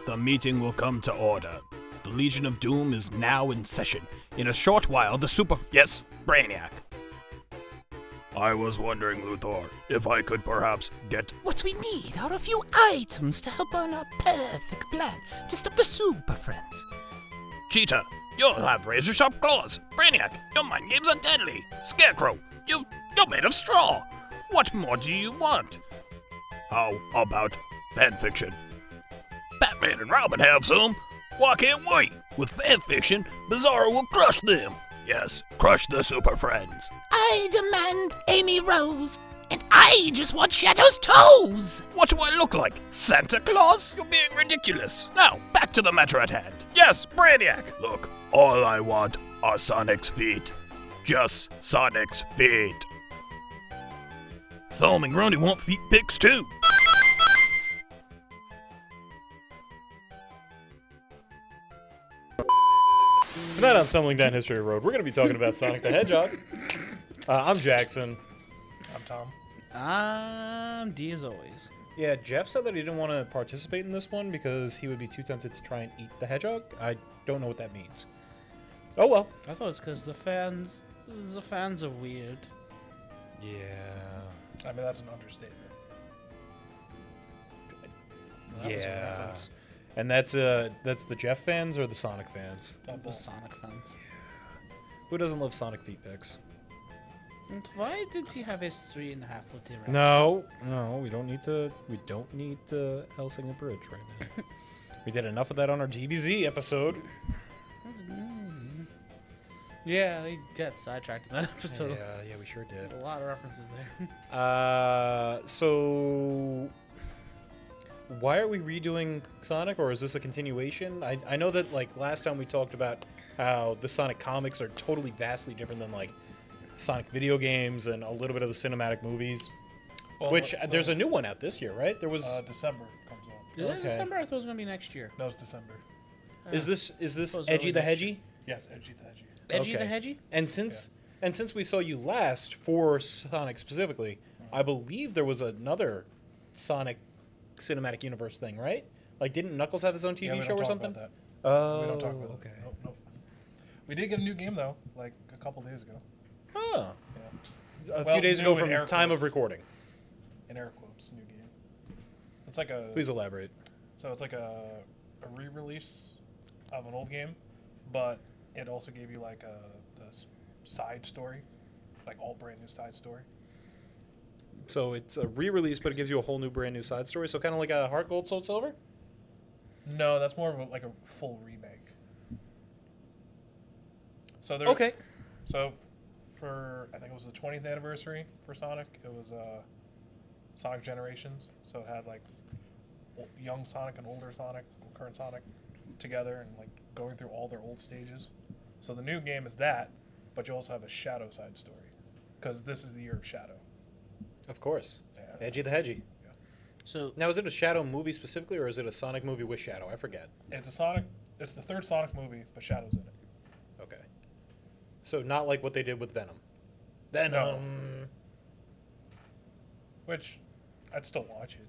The meeting will come to order. The Legion of Doom is now in session. In a short while, the super... Yes, Brainiac. I was wondering, Luthor, if I could perhaps get... What we need are a few items to help on our perfect plan to stop the Super Friends. Cheetah, you'll have razor-sharp claws. Brainiac, your mind games are deadly. Scarecrow, you're made of straw. What more do you want? How about fanfiction? Batman and Robin have some. Why can't we? With fanfiction, Bizarro will crush them. Yes, crush the Super Friends. I demand Amy Rose, and I just want Shadow's toes! What do I look like? Santa Claus? You're being ridiculous. Now, back to the matter at hand. Yes, Brainiac. Look, all I want are Sonic's feet. Just Sonic's feet. Solomon Grundy want feet pics too. Tonight on Stumbling Down History Road, we're going to be talking about Sonic the Hedgehog. I'm Jackson. I'm Tom. I'm D as always. Yeah, Jeff said that he didn't want to participate in this one because he would be too tempted to try and eat the hedgehog. I don't know what that means. Oh well. I thought it's because the fans are weird. Yeah. I mean, that's an understatement. Well, that was a reference. And that's the Jeff fans or the Sonic fans? The Sonic fans. Who doesn't love Sonic feet pics? And why did he have his 3.5 foot erect? No, we don't need to Helsing a bridge right now. We did enough of that on our DBZ episode. Yeah, he got sidetracked in that episode. Yeah, we sure did. A lot of references there. So why are we redoing Sonic, or is this a continuation? I know that like last time we talked about how the Sonic comics are totally vastly different than like Sonic video games and a little bit of the cinematic movies. Well, which there's a new one out this year, right? There was December comes out. Is it Okay. December? I thought it was gonna be next year. No, it's December. Is this Suppose Edgy early the next Hedgy? Yes, Edgy the Hedgy. Edgy Okay. the Hedgy? And since we saw you last for Sonic specifically, I believe there was another Sonic cinematic universe thing, right? Like, didn't Knuckles have his own Yeah, TV we show don't or talk something? About that. Oh, We don't talk about okay. that. Nope. We did get a new game though, like a couple days ago. Huh. Yeah. A Well, few days new ago in from air time of quotes. recording. In air quotes, new game. It's like a. Please elaborate. So it's like a re-release of an old game, but it also gave you like a side story, like all brand new side story. So it's a re-release, but it gives you a whole new, brand new side story. So kind of like a Heart Gold, Soul Silver. No, that's more of like a full remake. So there. Okay. So for I think it was the 20th anniversary for Sonic. It was Sonic Generations. So it had like young Sonic and older Sonic, current Sonic, together and like going through all their old stages. So the new game is that, but you also have a Shadow side story, because this is the year of Shadow. Of course. Yeah. Edgy the Hedgy. So Now, is it a Shadow movie specifically, or is it a Sonic movie with Shadow? I forget. It's a Sonic. It's the third Sonic movie, but Shadow's in it. Okay. So not like what they did with Venom. Venom. Which I'd still watch it.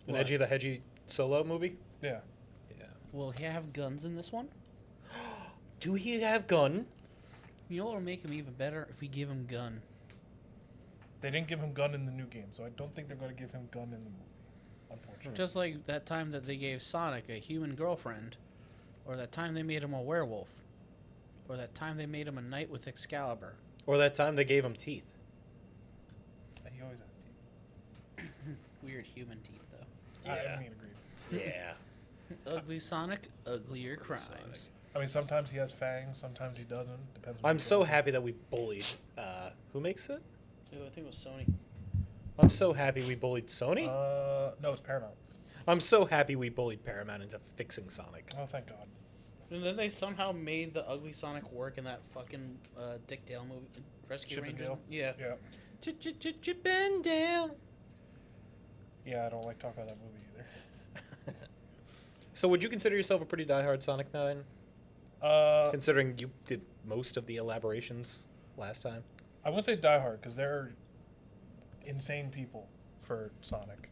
An What? Edgy the Hedgy solo movie? Yeah. Yeah. will he have guns in this one? Do he have gun? You know what will make him even better if we give him gun. They didn't give him gun in the new game, so I don't think they're going to give him gun in the movie, unfortunately. Just like that time that they gave Sonic a human girlfriend, or that time they made him a werewolf, or that time they made him a knight with Excalibur. Or that time they gave him teeth? He always has teeth. Weird human teeth, though. I mean, agreed. Yeah. Ugly Sonic, uglier crimes. I mean, sometimes he has fangs, sometimes he doesn't. Depends. On I'm what so goes. happy that we bullied. Who makes it? I think it was Sony. I'm so happy we bullied Sony. No, it's Paramount. I'm so happy we bullied Paramount into fixing Sonic. Oh, thank God. And then they somehow made the ugly Sonic work in that fucking Dick Dale movie, Rescue Chip and Rangers. Dale? Yeah. Yeah. Chip and Dale. Yeah, I don't like talking about that movie either. So would you consider yourself a pretty diehard Sonic fan? Considering you did most of the elaborations last time. I wouldn't say Die Hard, because they're insane people for Sonic.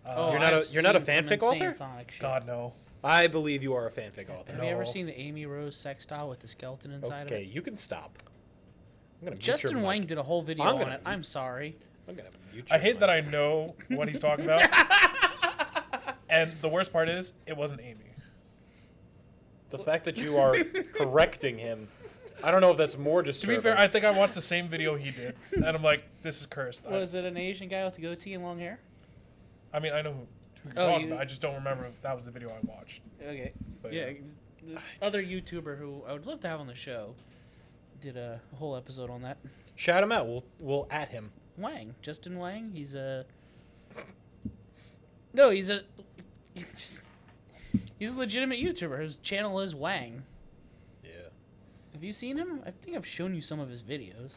You're not I've a seen some fanfic insane author? Sonic shit. God no. I believe you are a fanfic author. Have you ever No. seen the Amy Rose sex doll with the skeleton inside Okay, of it? you can stop. I'm gonna mute Justin your Wang mic. did a whole video I'm on gonna it. I'm sorry. I'm gonna mute I your hate that I mic. know what he's talking about. And the worst part is, it wasn't Amy. The fact that you are correcting him, I don't know if that's more To disturbing. be fair, I think I watched the same video he did, and I'm like, this is cursed. Was it an Asian guy with a goatee and long hair? I mean, I know who you're Oh, talking you- about. I just don't remember if that was the video I watched. Okay. But Yeah. The other YouTuber who I would love to have on the show did a whole episode on that. Shout him out. We'll at him. Wang. Justin Wang. He's a... No, he's a... He's a legitimate YouTuber. His channel is Wang. Yeah. Have you seen him? I think I've shown you some of his videos.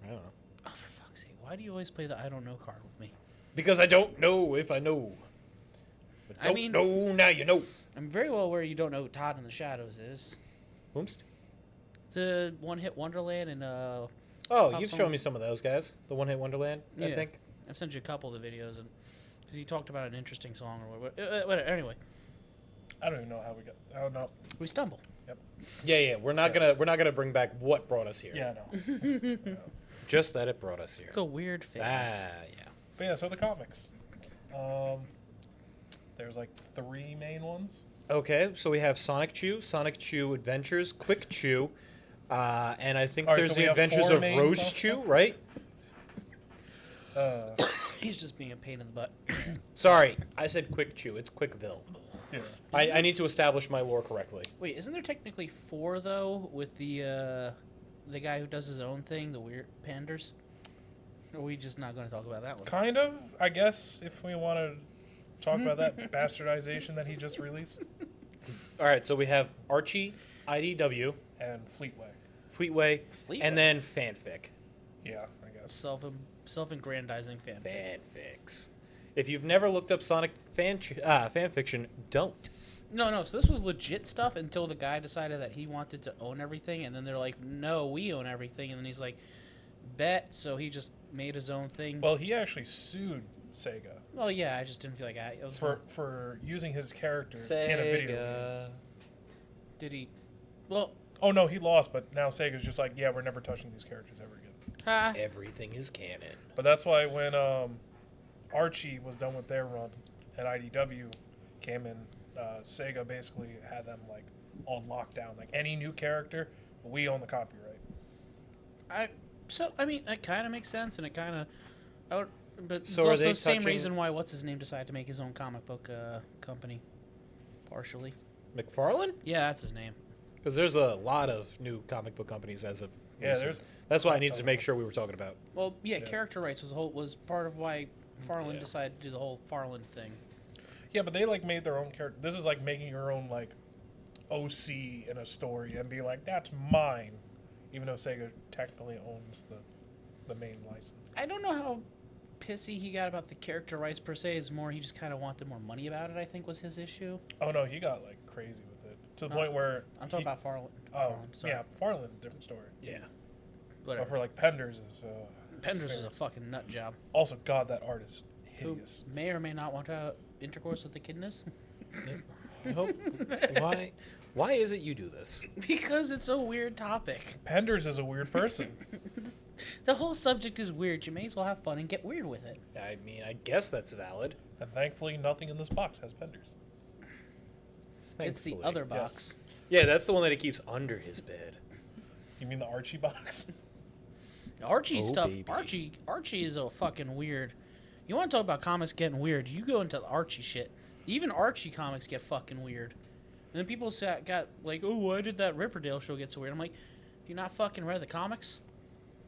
I don't know. Oh, for fuck's sake. Why do you always play the I don't know card with me? Because I don't know if I know. But I don't mean- know now you know. I'm very well aware you don't know who Todd in the Shadows is. Whomst? The One Hit Wonderland and Oh, Pop you've song. shown me some of those guys. The One Hit Wonderland, I Yeah. think. I've sent you a couple of the videos, and because he talked about an interesting song or whatever. Anyway, I don't even know how we got. I don't know. we stumble. Yeah. We're not gonna bring back what brought us here. Yeah, no. Just that it brought us here. The weird fans. Yeah. But yeah, so the comics. There's like 3 main ones. Okay, so we have Sonic Chew Adventures, Quick Chew, and I think All right, there's so we the have Adventures 4 of main Rose Sonic Chew, right? He's just being a pain in the butt. Sorry, I said Quick Chew. It's Quickville. Yeah. I need to establish my lore correctly. Wait, isn't there technically 4 though with the guy who does his own thing, the weird panders? Or are we just not going to talk about that one? Kind of, I guess, if we want to talk about that bastardization that he just released. All right, so we have Archie, IDW, And Fleetway. Fleetway, Fleetway. and then Fanfic. Yeah, I guess. Self-aggrandizing fan. Fanfics. If you've never looked up Sonic fan fiction, don't. No. So this was legit stuff until the guy decided that he wanted to own everything, and then they're like, "No, we own everything," and then he's like, "Bet." So he just made his own thing. Well, he actually sued Sega Well, yeah, I just didn't feel like it was for using his characters in a video game. Sega. Did he? Well, Oh, no, he lost, but now Sega's just like, yeah, we're never touching these characters ever again. ha. Everything is canon. But that's why when Archie was done with their run and IDW came in, Sega basically had them like on lockdown. Like any new character, we own the copyright. I mean, it kind of makes sense, and it kind of, but it's So are also they the same touching- reason why what's his name decided to make his own comic book company, partially. McFarlane? Yeah, that's his name. Because there's a lot of new comic book companies as of Yeah, recent. there's- That's why I needed to make sure we were talking about. Well, yeah, Yeah. character rights was part of why Farland Yeah. decided to do the whole Farland thing. Yeah, but they like made their own character. This is like making your own like OC in a story and be like, that's mine, even though Sega technically owns the main license. I don't know how pissy he got about the character rights per se. It's more he just kind of wanted more money about it. I think was his issue. Oh no, he got like crazy with it to the No, point where I'm talking he- about Farland. Oh Farland, sorry. yeah, Farland, different story. Yeah. But Whatever. for like Penders is Penders is a experience. fucking nut job. Also, God, that art is Who hideous. may or may not want to have intercourse with the kidness. I hope. Why is it you do this? Because it's a weird topic. Penders is a weird person. The whole subject is weird. You may as well have fun and get weird with it. I mean, I guess that's valid. And thankfully, nothing in this box has Penders. It's the Thankfully. other box. Yeah, that's the one that he keeps under his bed. You mean the Archie box? Archie Oh, stuff. baby. Archie is a fucking weird. You want to talk about comics getting weird? You go into the Archie shit. Even Archie comics get fucking weird. And then people got like, oh, why did that Riverdale show get so weird? I'm like, have you not fucking read the comics?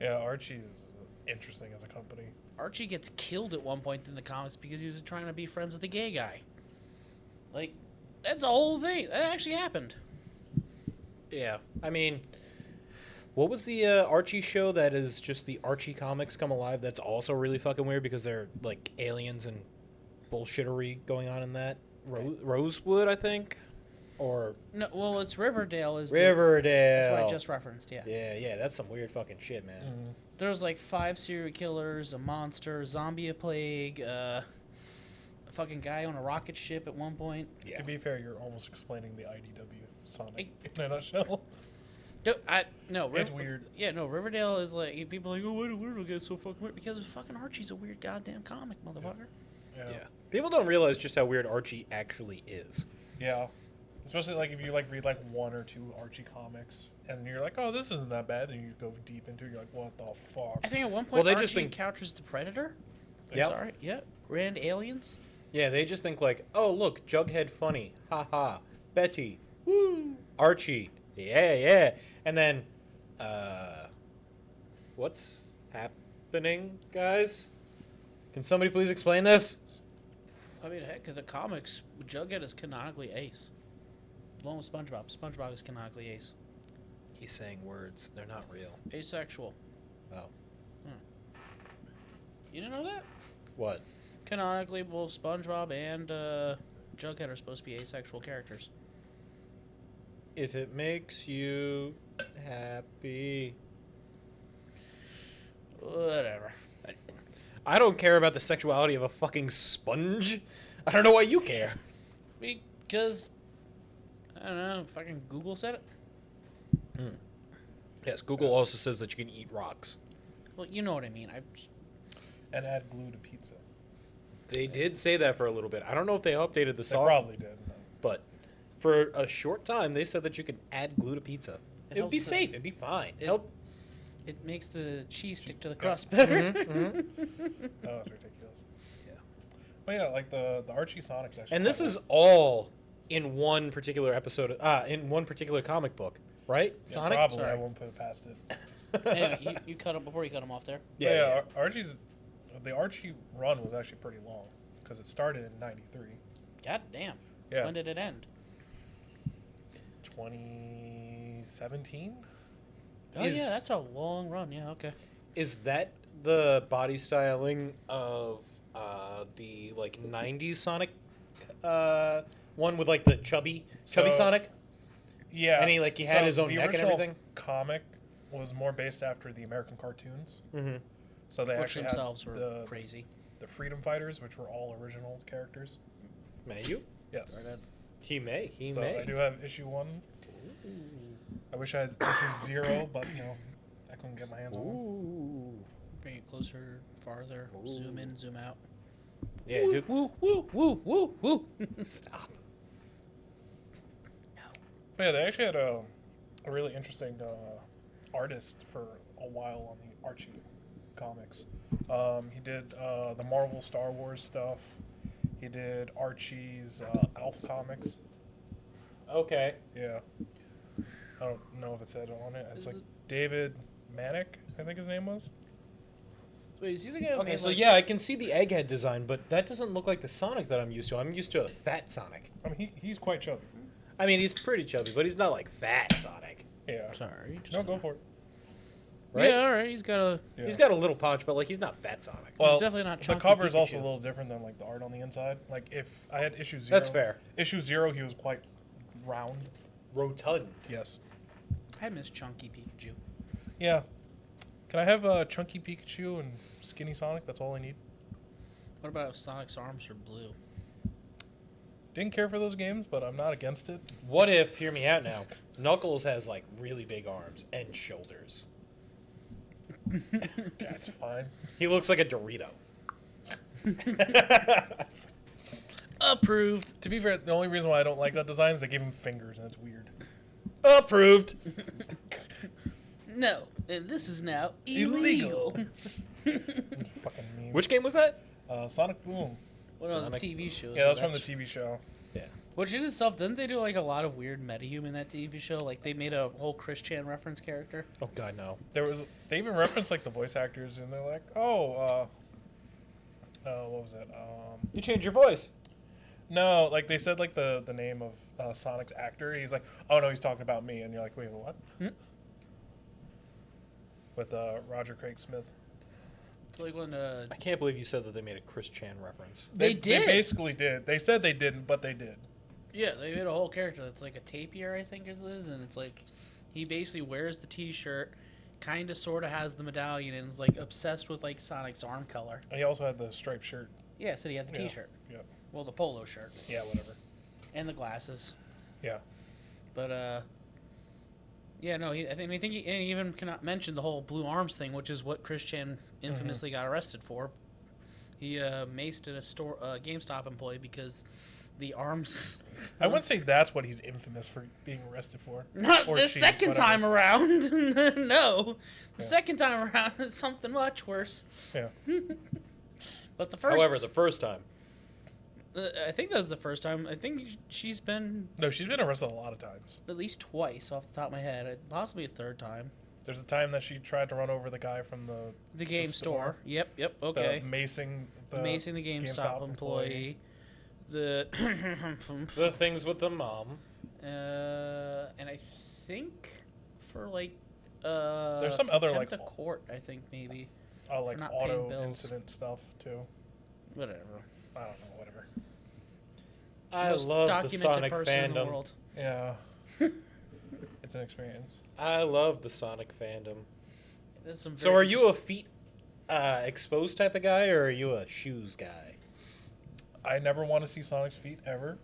Yeah, Archie is interesting as a company. Archie gets killed at one point in the comics because he was trying to be friends with a gay guy. Like, that's a whole thing. That actually happened. Yeah. I mean, what was the Archie show that is just the Archie comics come alive? That's also really fucking weird because they're like aliens and bullshittery going on in that. Rosewood, I think? Or No, well, it's Riverdale. Riverdale. That's what I just referenced, yeah. Yeah, that's some weird fucking shit, man. There's like 5 serial killers, a monster, zombie, a plague, a fucking guy on a rocket ship at one point. Yeah. To be fair, you're almost explaining the IDW Sonic in a nutshell. No, It's weird. Yeah, no, Riverdale is like people are like, oh, why did Riverdale get so fucking weird? Because fucking Archie's a weird goddamn comic, motherfucker. Yeah. Yeah. People don't realize just how weird Archie actually is. Yeah. Especially like if you like read like one or two Archie comics and you're like, oh, this isn't that bad, and you go deep into it, you're like, what the fuck? I think at one point Well, they Archie just think- encounters the Predator. Yep. Sorry, yeah, Grand aliens. Yeah, they just think like, oh, look, Jughead funny. Ha ha. Betty. Woo. Archie. Yeah, yeah. And then, what's happening, guys? Can somebody please explain this? I mean, heck, in the comics, Jughead is canonically Ace. Along with SpongeBob. SpongeBob is canonically Ace. He's saying words. They're not real. Asexual. Oh. You didn't know that? What? Canonically, both SpongeBob and Jughead are supposed to be asexual characters. If it makes you happy. Whatever. I don't care about the sexuality of a fucking sponge. I don't know why you care. Because, I don't know, fucking Google said it. Yes, Google also says that you can eat rocks. Well, you know what I mean. And add glue to pizza. They did say that for a little bit. I don't know if they updated the They song, probably did. but for a short time they said that you can add glue to pizza. It would be helps safe. It'd be fine. It makes the cheese stick to the crust better. Oh, that's ridiculous. Yeah. But yeah, like the Archie Sonic's actually. And this is all in one particular episode, in one particular comic book, right? yeah, Sonic? Probably, Sorry. I won't put it past it. Anyway, you cut him before you cut him off there. Yeah, The Archie run was actually pretty long because it started in '93. God damn. Yeah. When did it end? 2017. Oh, yeah, that's a long run. Yeah, okay. Is that the body styling of the like '90s Sonic one with like the chubby So- Sonic? Yeah, And he had his own the neck and original everything? Comic was more based after the American cartoons. Mm-hmm. So they Which actually themselves had were crazy. the Freedom Fighters, which were all original characters. May you? Yes. He may. He So may. I do have issue 1. I wish I had issue 0, but I couldn't get my hands on one. Ooh. Bring it closer, farther, zoom in, zoom out. Yeah, woo, dude. Woo, woo, woo, woo, woo. Stop. But yeah, they actually had a really interesting artist for a while on the Archie comics. He did the Marvel Star Wars stuff. He did Archie's Alf comics. Okay. Yeah. I don't know if it said on it. It's Is like it- David Manick, I think his name was. Wait, is he the guy who Okay, made, so like- yeah, I can see the egghead design, but that doesn't look like the Sonic that I'm used to. I'm used to a fat Sonic. I mean, he's quite chubby. I mean, he's pretty chubby, but he's not like fat Sonic, Yeah. Sorry. Just No, go for it. right? Yeah, all right. He's got a. Yeah. He's got a little punch, but like he's not fat Sonic. Well, definitely not the chunky cover is also a Pikachu. little different than like the art on the inside. Like if I had issue 0. That's fair. Issue 0, he was quite round. Rotund. Yes. I miss Chunky Pikachu. Yeah. Can I have Chunky Pikachu and Skinny Sonic? That's all I need. What about if Sonic's arms are blue? Didn't care for those games, but I'm not against it. What if, hear me out now, Knuckles has like really big arms and shoulders? That's fine. He looks like a Dorito. Approved. To be fair, the only reason why I don't like that design is they gave him fingers, and it's weird. Approved. No, and this is now Illegal. illegal. Fucking meme. Which game was that? Sonic Boom. One of the Sonic. TV shows. Yeah, that's where from the TV show. Yeah. Which in itself, didn't they do like a lot of weird meta-humor in that TV show? Like they made a whole Chris Chan reference character. Oh God, no. They even referenced like the voice actors, and they're like, what was it? You changed your voice. No, like they said like the name of Sonic's actor. He's like, oh no, he's talking about me, and you're like, wait, what? With Roger Craig Smith. It's like when I can't believe you said that they made a Chris Chan reference. They did. They basically did. They said they didn't, but they did. yeah, they made a whole character that's like a tapir, I think it is, and it's like he basically wears the T-shirt, kind of sort of has the medallion, and is like obsessed with like Sonic's arm color. And he also had the striped shirt. Yeah, so he had the Yeah. T-shirt. Yeah. Well, the polo shirt Yeah, whatever. and the glasses. Yeah. But yeah, no. I think he even cannot mention the whole Blue Arms thing, which is what Chris Chan infamously got arrested for. He maced a GameStop employee because the arms. I wouldn't say that's what he's infamous for being arrested for. Not Or the she, second whatever. time around. No, the Yeah. second time around is something much worse. Yeah. But the first. However, the first time. I think that was the first time. I think she's been No, she's been arrested a lot of times. at least twice off the top of my head. Possibly a third time. There's a time that she tried to run over the guy from The game store. Yep. the Okay. macing the Macing the GameStop employee. The The things with the mom. and I think for like There's some other, contempt like, of court. I think maybe like not paying auto bills. incident stuff too. whatever. I don't know, whatever. I Most love the documented Sonic person in the fandom. world. Yeah. It's an experience. I love the Sonic fandom. There's some So, very are you a feet exposed type of guy, or are you a shoes guy? I never want to see Sonic's feet ever.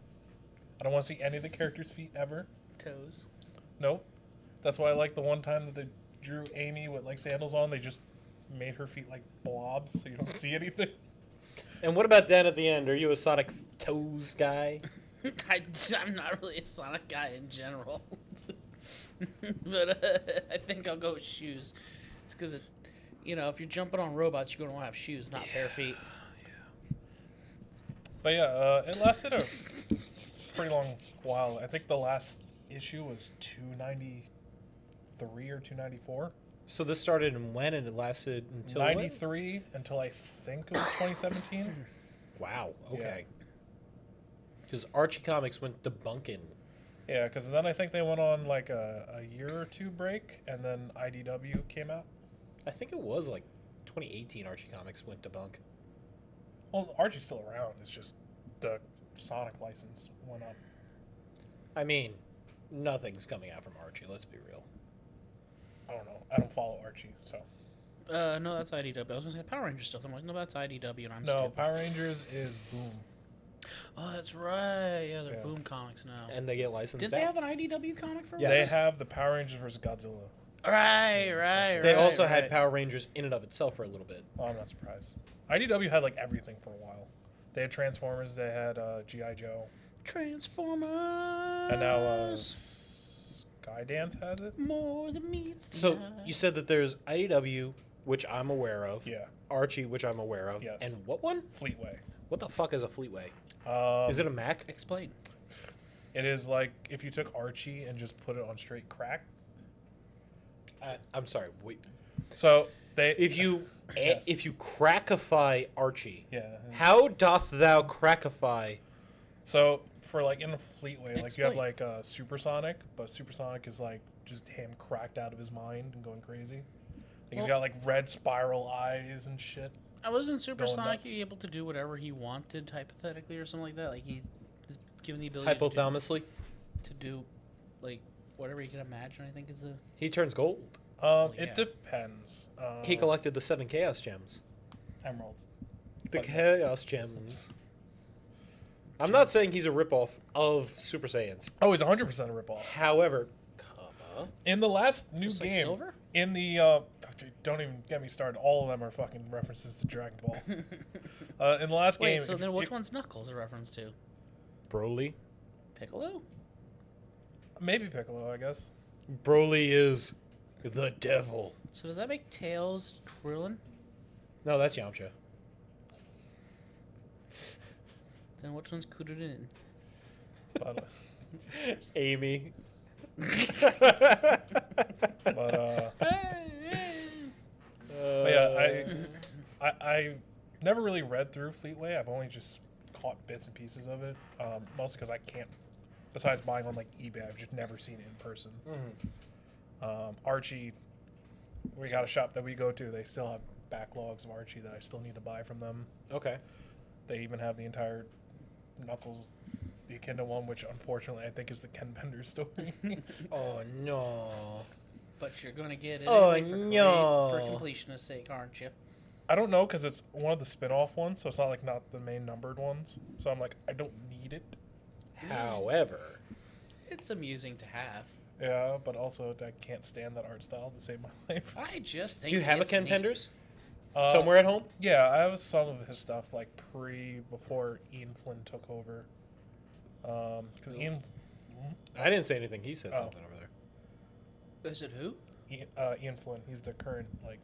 I don't want to see any of the characters' feet ever. toes? Nope. That's why I like the one time that they drew Amy with like sandals on. They just made her feet like blobs, so you don't see anything. And what about Dan at the end? Are you a Sonic toes guy? I'm not really a Sonic guy in general, but I think I'll go with shoes. It's because if you're jumping on robots, you're going to want to have shoes, not bare feet. But yeah, it lasted a pretty long while. I think the last issue was 293 or 294. So this started in when, and it lasted until when? 93 until I think it was 2017. Wow. Okay. Because Archie Comics went debunking. Yeah, because then I think they went on like a year or two break, and then IDW came out. I think it was like 2018. Archie Comics went debunk. Well, Archie's still around. It's just the Sonic license went up. I mean, nothing's coming out from Archie. Let's be real. I don't know. I don't follow Archie, so. No, that's IDW. I was gonna say Power Rangers stuff. I'm like, no, that's IDW, and I'm No, stupid. Power Rangers is Boom. Oh, that's right. Yeah, they're Yeah. Boom Comics now. And they get licensed Did out. they have an IDW comic for Yes. They once? have the Power Rangers versus Godzilla. Right. They also right. had Power Rangers in and of itself for a little bit. Oh, I'm not surprised. IDW had like everything for a while. They had Transformers. They had G.I. Joe. Transformers. And now Skydance has it. More than meets the So eye. you said that there's IDW, which I'm aware of. Yeah. Archie, which I'm aware of. Yes. And what one? Fleetway. What the fuck is a Fleetway? Is it a Mac? Explain. It is like if you took Archie and just put it on straight crack. I'm sorry. Wait. So they. If you Yes. if you crackify Archie, Yeah. how doth thou crackify? So for like in a Fleetway, like you have Explain. like Supersonic, but Supersonic is like just him cracked out of his mind and going crazy. Like he's Well- got like red spiral eyes and shit. I wasn't Supersonic nuts. able to do whatever he wanted, hypothetically, or something like that. Like he is given the ability Hypothalamusly, to do like whatever he can imagine. I think is a he turns gold. yeah. It depends. He collected the 7 Chaos Gems. emeralds. The But yes. Chaos Gems. I'm not saying he's a ripoff of Super Saiyans. Oh, he's 100% a ripoff. However, comma, In the last new Just like game, Silver? in the don't even get me started. All of them are fucking references to Dragon Ball. In the last Wait. game, So if- then, which if- one's Knuckles a reference to? Broly. Piccolo? Maybe Piccolo, I guess. Broly is the devil. So does that make Tails Krillin? No, that's Yamcha. Then which one's Kudin? But, Amy. but yeah, I never really read through Fleetway. I've only just caught bits and pieces of it, mostly because I can't. Besides buying on like eBay, I've just never seen it in person. Archie, we got a shop that we go to. They still have backlogs of Archie that I still need to buy from them. Okay. They even have the entire Knuckles, the Echidna one, which unfortunately I think is the Ken Bender story. Oh no. But you're gonna get it Oh, anyway no. for completionist sake, aren't you? I don't know because it's one of the spin-off ones, so it's not the main numbered ones. So I'm like, I don't need it. However, It's amusing to have. Yeah, but also I can't stand that art style to save my life. I just think do you have a it's Ken neat. Penders somewhere at home? Yeah, I have some of his stuff like before Ian Flynn took over. Because Ian I didn't say anything. He said Oh. something over there. Is it who? Ian Flynn, he's the current like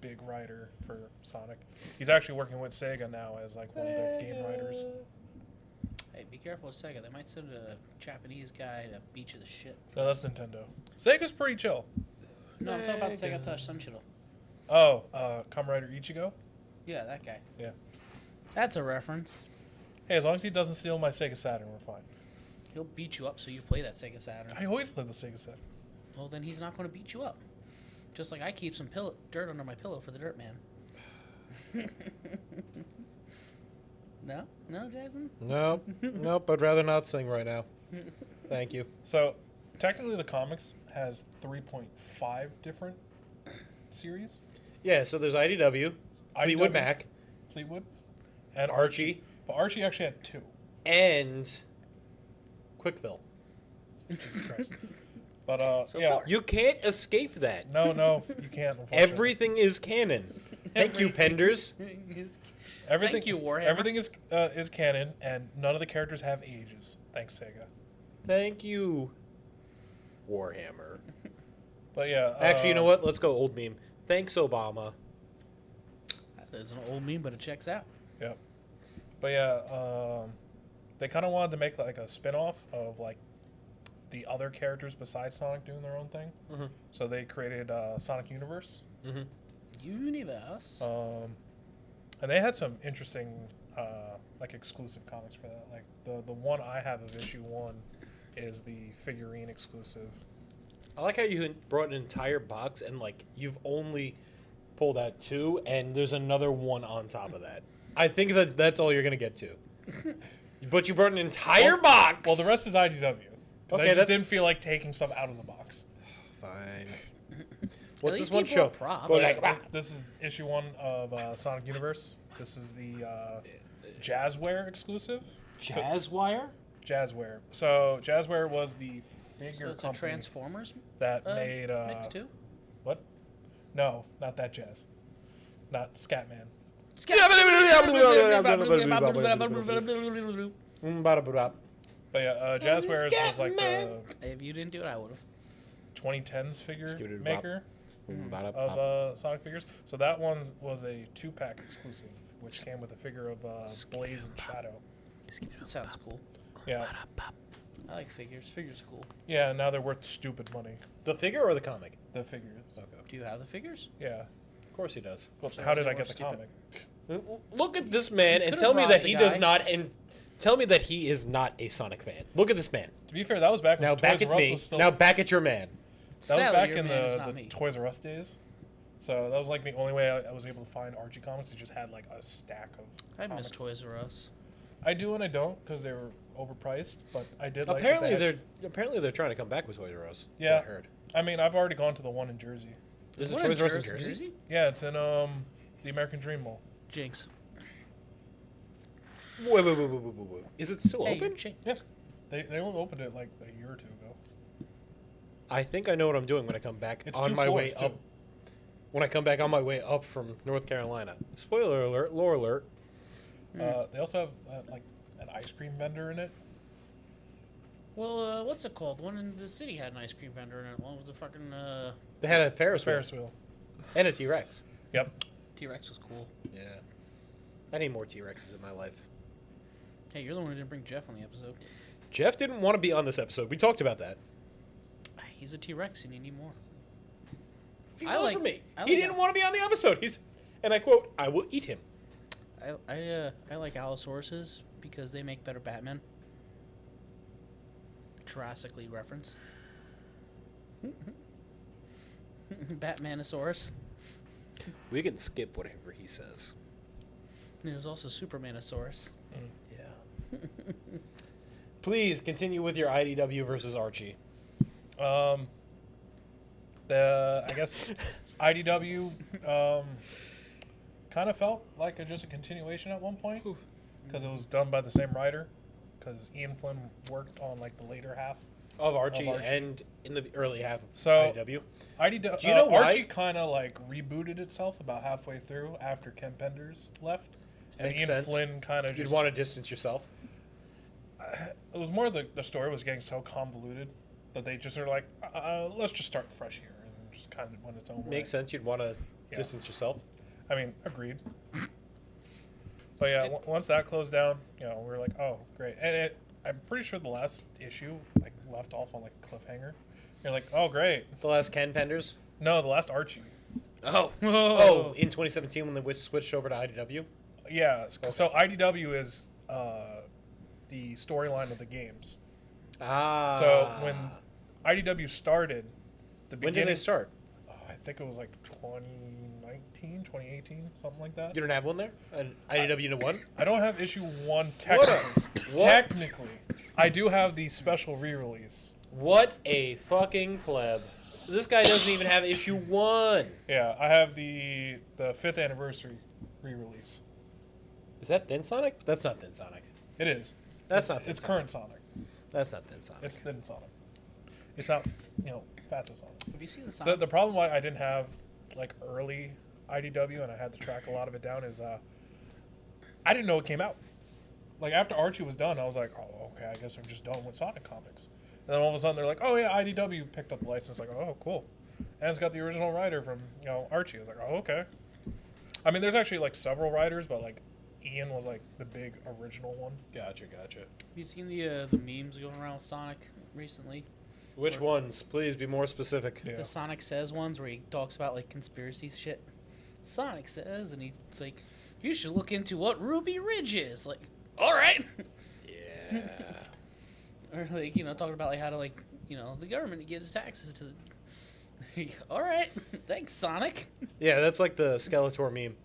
big writer for Sonic. He's actually working with Sega now as like one of the game writers. Hey, be careful with Sega. They might send a Japanese guy to beat you the shit. No, that's Nintendo. Sega's pretty chill. No, I'm talking about Sega Touch Sunshiro. Oh, Kamen Rider Ichigo? Yeah, that guy. Yeah. That's a reference. Hey, as long as he doesn't steal my Sega Saturn, we're fine. He'll beat you up so you play that Sega Saturn. I always play the Sega Saturn. Well, then he's not going to beat you up. Just like I keep some dirt under my pillow for the Dirt Man. No, Jason? Nope. Nope. I'd rather not sing right now. Thank you. So, technically, the comics has 3.5 different series. Yeah, so there's IDW, Fleetwood IDW, Mac, Fleetwood, and Archie, But Archie actually had 2. and Quickville. Jesus Christ. But, So yeah. far. You can't escape that. No, you can't. Unfortunately. Everything is canon. Thank you, Penders. Everything, Thank you, Warhammer. Everything is canon, and none of the characters have ages. Thanks, Sega. Thank you, Warhammer. But yeah. Actually, you know what? Let's go old meme. Thanks, Obama. That is an old meme, but it checks out. Yeah. But yeah, they kind of wanted to make like a spin-off of like the other characters besides Sonic doing their own thing. Mm-hmm. So they created Sonic Universe. Mm-hmm. Universe. And they had some interesting like exclusive comics for that. Like the one I have of issue 1 is the figurine exclusive. I like how you brought an entire box and like you've only pulled out 2, and there's another 1 on top of that. I think that's all you're gonna get to. But you brought an entire box. Well, the rest is IDW. Because Okay, I just that's- didn't feel like taking stuff out of the box. Fine. What's least this one he show? brought props. Go So like, this is issue 1 of Sonic Universe. This is the Jazzware exclusive. Jazzwire? Jazzware. So Jazzware was the figure So it's a company Transformers that made mix too? what? No, not that jazz. Not Scatman. But yeah, Jazzware was like the If you didn't do it, I would have. 2010s figure Skittered maker of Sonic figures. So that one was a 2-pack exclusive, which came with a figure of Blaze and Shadow. That sounds cool. Yeah, I like figures. Figures are cool. yeah. Now they're worth stupid money. The figure or the comic? The figures. Okay. Do you have the figures? Yeah. Of course he does. Well, So how did they I were get the stupid. comic? Look at this man and could've tell me robbed that the he does guy. not, and tell me that he is not a Sonic fan. Look at this man. To be fair, that was back when Now back Toys at R Us me. was still. Now back at your man. That was Sally, back your in man is the not me. Toys R Us days. So that was like the only way I was able to find Archie comics. It just had like a stack of I miss comics. Toys R Us. I do and I don't because they were overpriced, but I did like Apparently that they had- they're trying to come back with Toys R Us. Yeah. I heard. I mean, I've already gone to the one in Jersey. There's a What, Toys R Us in Jersey? Jersey. Yeah, it's in the American Dream Mall. Jinx. Wait. Is it still Hey, open? Jinx. Yeah, they only opened it like a year or 2 ago. I think I know what I'm doing when I come back It's on 2 my way floors, up. too. When I come back on my way up from North Carolina. Spoiler alert, lore alert. They also have like an ice cream vendor in it. Well, what's it called? One in the city had an ice cream vendor in it, along with the fucking They had a Ferris wheel Ferris wheel. and a T-Rex. Yep. T-Rex was cool. Yeah. I need more T-Rexes in my life. Hey, you're the one who didn't bring Jeff on the episode. Jeff didn't want to be on this episode. We talked about that. He's a T-Rex and you need more. He I fell like- for me. I He like didn't that. want to be on the episode. And I quote, "I will eat him." I like Allosauruses because they make better Batman. Jurassically reference. Batmanosaurus. We can skip whatever he says. There's also Supermanosaurus. Yeah. Please continue with your IDW versus Archie. I guess IDW kind of felt like just a continuation at one point because it was done by the same writer. Because Ian Flynn worked on like the later half Of Archie, and in the early half of So- IDW. IDW. Do you know why? Archie kind of like rebooted itself about halfway through after Ken Penders left, and Makes Ian sense. Flynn kind of You'd just. want to distance yourself. It was more the story was getting so convoluted that they just are like, let's just start fresh here and just kind of went its own way. Makes sense. You'd want to Yeah. distance yourself. I mean, agreed. But yeah, once that closed down, we were like, oh, great. And I'm pretty sure the last issue like left off on like a cliffhanger. You're like, oh, great. The last Ken Penders. No, the last Archie. Oh, in 2017 when they switched over to IDW. Yeah. So IDW is the storyline of the games. Ah. So when IDW started, the When beginning. did they start? I think it was like 2019, 2018, something like that. You don't have one there? An IDW to one? I don't have issue 1 technically. What? Technically, I do have the special re-release. What a fucking pleb. This guy doesn't even have issue 1. Yeah, I have the 5th anniversary re-release. Is that Thin Sonic? That's not Thin Sonic. It is. That's not Thin It's Sonic. current Sonic. That's not Thin Sonic. It's thin Sonic. It's not, Fatso Sonic. Have you seen the Sonic? The problem why I didn't have like early IDW and I had to track a lot of it down is I didn't know it came out. Like after Archie was done, I was like, oh, okay, I guess they're just done with Sonic comics. And then all of a sudden they're like, oh yeah, IDW picked up the license. Like, oh cool, and it's got the original writer from Archie. I was like, oh okay. I mean, there's actually like several writers, but like Ian was like the big original one. Gotcha. Have you seen the memes going around with Sonic recently? Which ones? Please be more specific. Yeah. The Sonic Says ones where he talks about like conspiracy shit. Sonic says, and he's like, you should look into what Ruby Ridge is. Like, all right. Yeah. Or like, talking about like how to like, the government gives taxes to the... All right. Thanks, Sonic. Yeah, that's like the Skeletor meme.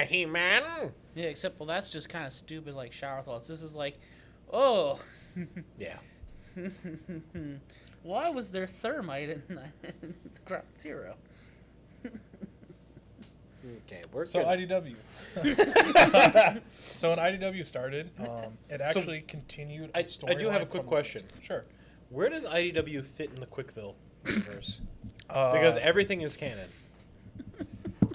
He-Man. Yeah, except, well, that's just kind of stupid, like, shower thoughts. This is like, oh. Yeah. Why was there thermite in the Ground Zero? Okay, we're So good. IDW. So when IDW started, it actually continued. I do have a quick question. Sure. Where does IDW fit in the Quickville universe? Uh, Because everything is canon. Of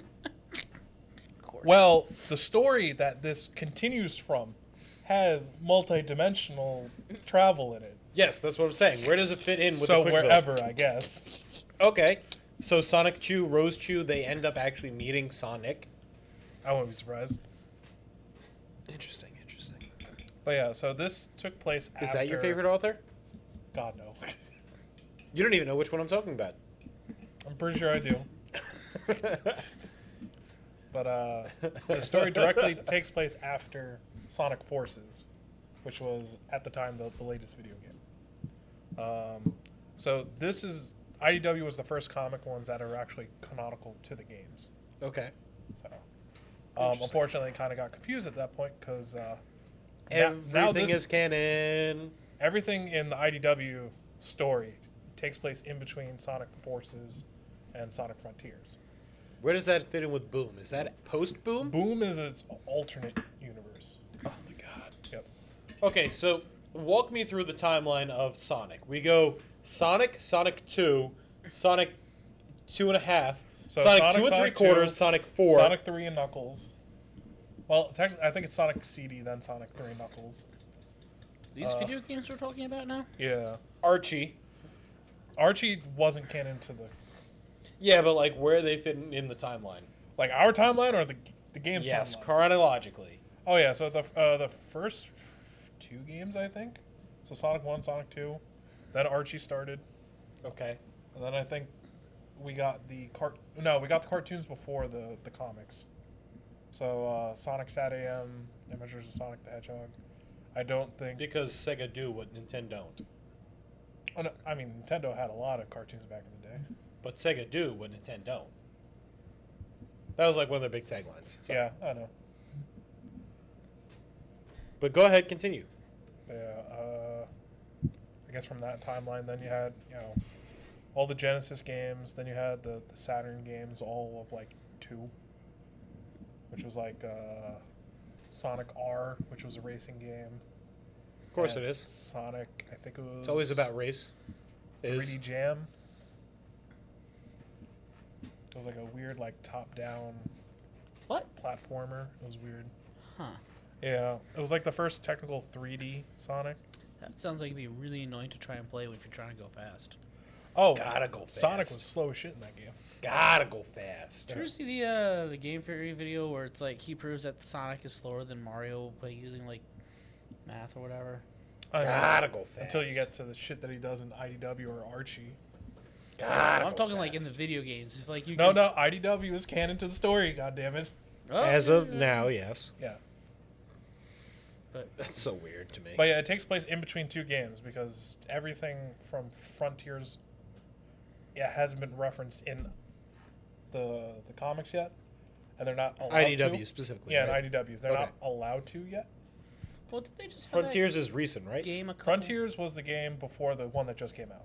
course. Well, the story that this continues from has multi-dimensional travel in it. Yes, that's what I'm saying. Where does it fit in with So the Quickville? wherever, I guess. Okay. So Sonic Chew, Rose Chew, they end up actually meeting Sonic. I wouldn't be surprised. Interesting. But yeah, so this took place after... Is that your favorite author? God, no. You don't even know which one I'm talking about. I'm pretty sure I do. But the story directly takes place after Sonic Forces, which was, at the time, the latest video game. So this is... IDW was the first comic ones that are actually canonical to the games. Okay. So, unfortunately, I kind of got confused at that point because Everything is canon. everything in the IDW story takes place in between Sonic Forces and Sonic Frontiers. Where does that fit in with Boom? Is that post Boom? Boom is its alternate universe. Oh my god. Yep. Okay, so walk me through the timeline of Sonic. We go Sonic, Sonic 2, Sonic 2.5, So Sonic 2 and Sonic 3/4, 2, Sonic 4. Sonic 3 and Knuckles. Well, I think it's Sonic CD, then Sonic 3 and Knuckles. These video games we're talking about now? Yeah. Archie. Archie wasn't canon to the... Yeah, but like where they fit in the timeline. Like our timeline or the game's Yes, timeline? chronologically. Oh yeah, so the first 2 games, I think. So Sonic 1, Sonic 2. Then Archie started. Okay. And then I think we got the cartoons before the comics. So Sonic Sat AM, Adventures of Sonic the Hedgehog. I don't think... Because Sega do what Nintendo don't. Oh, no, I mean, Nintendo had a lot of cartoons back in the day. But Sega do what Nintendo don't. That was like one of their big taglines. So. Yeah, I know. But go ahead, continue. Yeah, I guess from that timeline, then you had, all the Genesis games, then you had the Saturn games, all of, 2. which was like Sonic R, which was a racing game. Of course And it is. Sonic, I think it was. It's always about race. 3D Jam. It was like a weird, like top-down What? platformer. It was weird. Huh. Yeah, it was like the first technical 3D Sonic. That sounds like it'd be really annoying to try and play if you're trying to go fast. Oh, Gotta go Sonic fast. was slow as shit in that game. Gotta go fast. Did you ever see the Game Theory video where it's like he proves that Sonic is slower than Mario by using like math or whatever? I know. Gotta go fast. Until you get to the shit that he does in IDW or Archie. Gotta I'm go talking like in the fast. video games. If like you No, can- no, IDW is canon to the story. God damn it. Oh, As yeah, of yeah. now, yes. Yeah, But That's so weird to me. but yeah, it takes place in between two games because everything from Frontiers, hasn't been referenced in the comics yet, and they're not allowed IDW to. specifically. Yeah, right? in IDWs, they're Okay. not allowed to yet. well, did they just have Frontiers is recent, that right? game? A couple- Frontiers was the game before the one that just came out,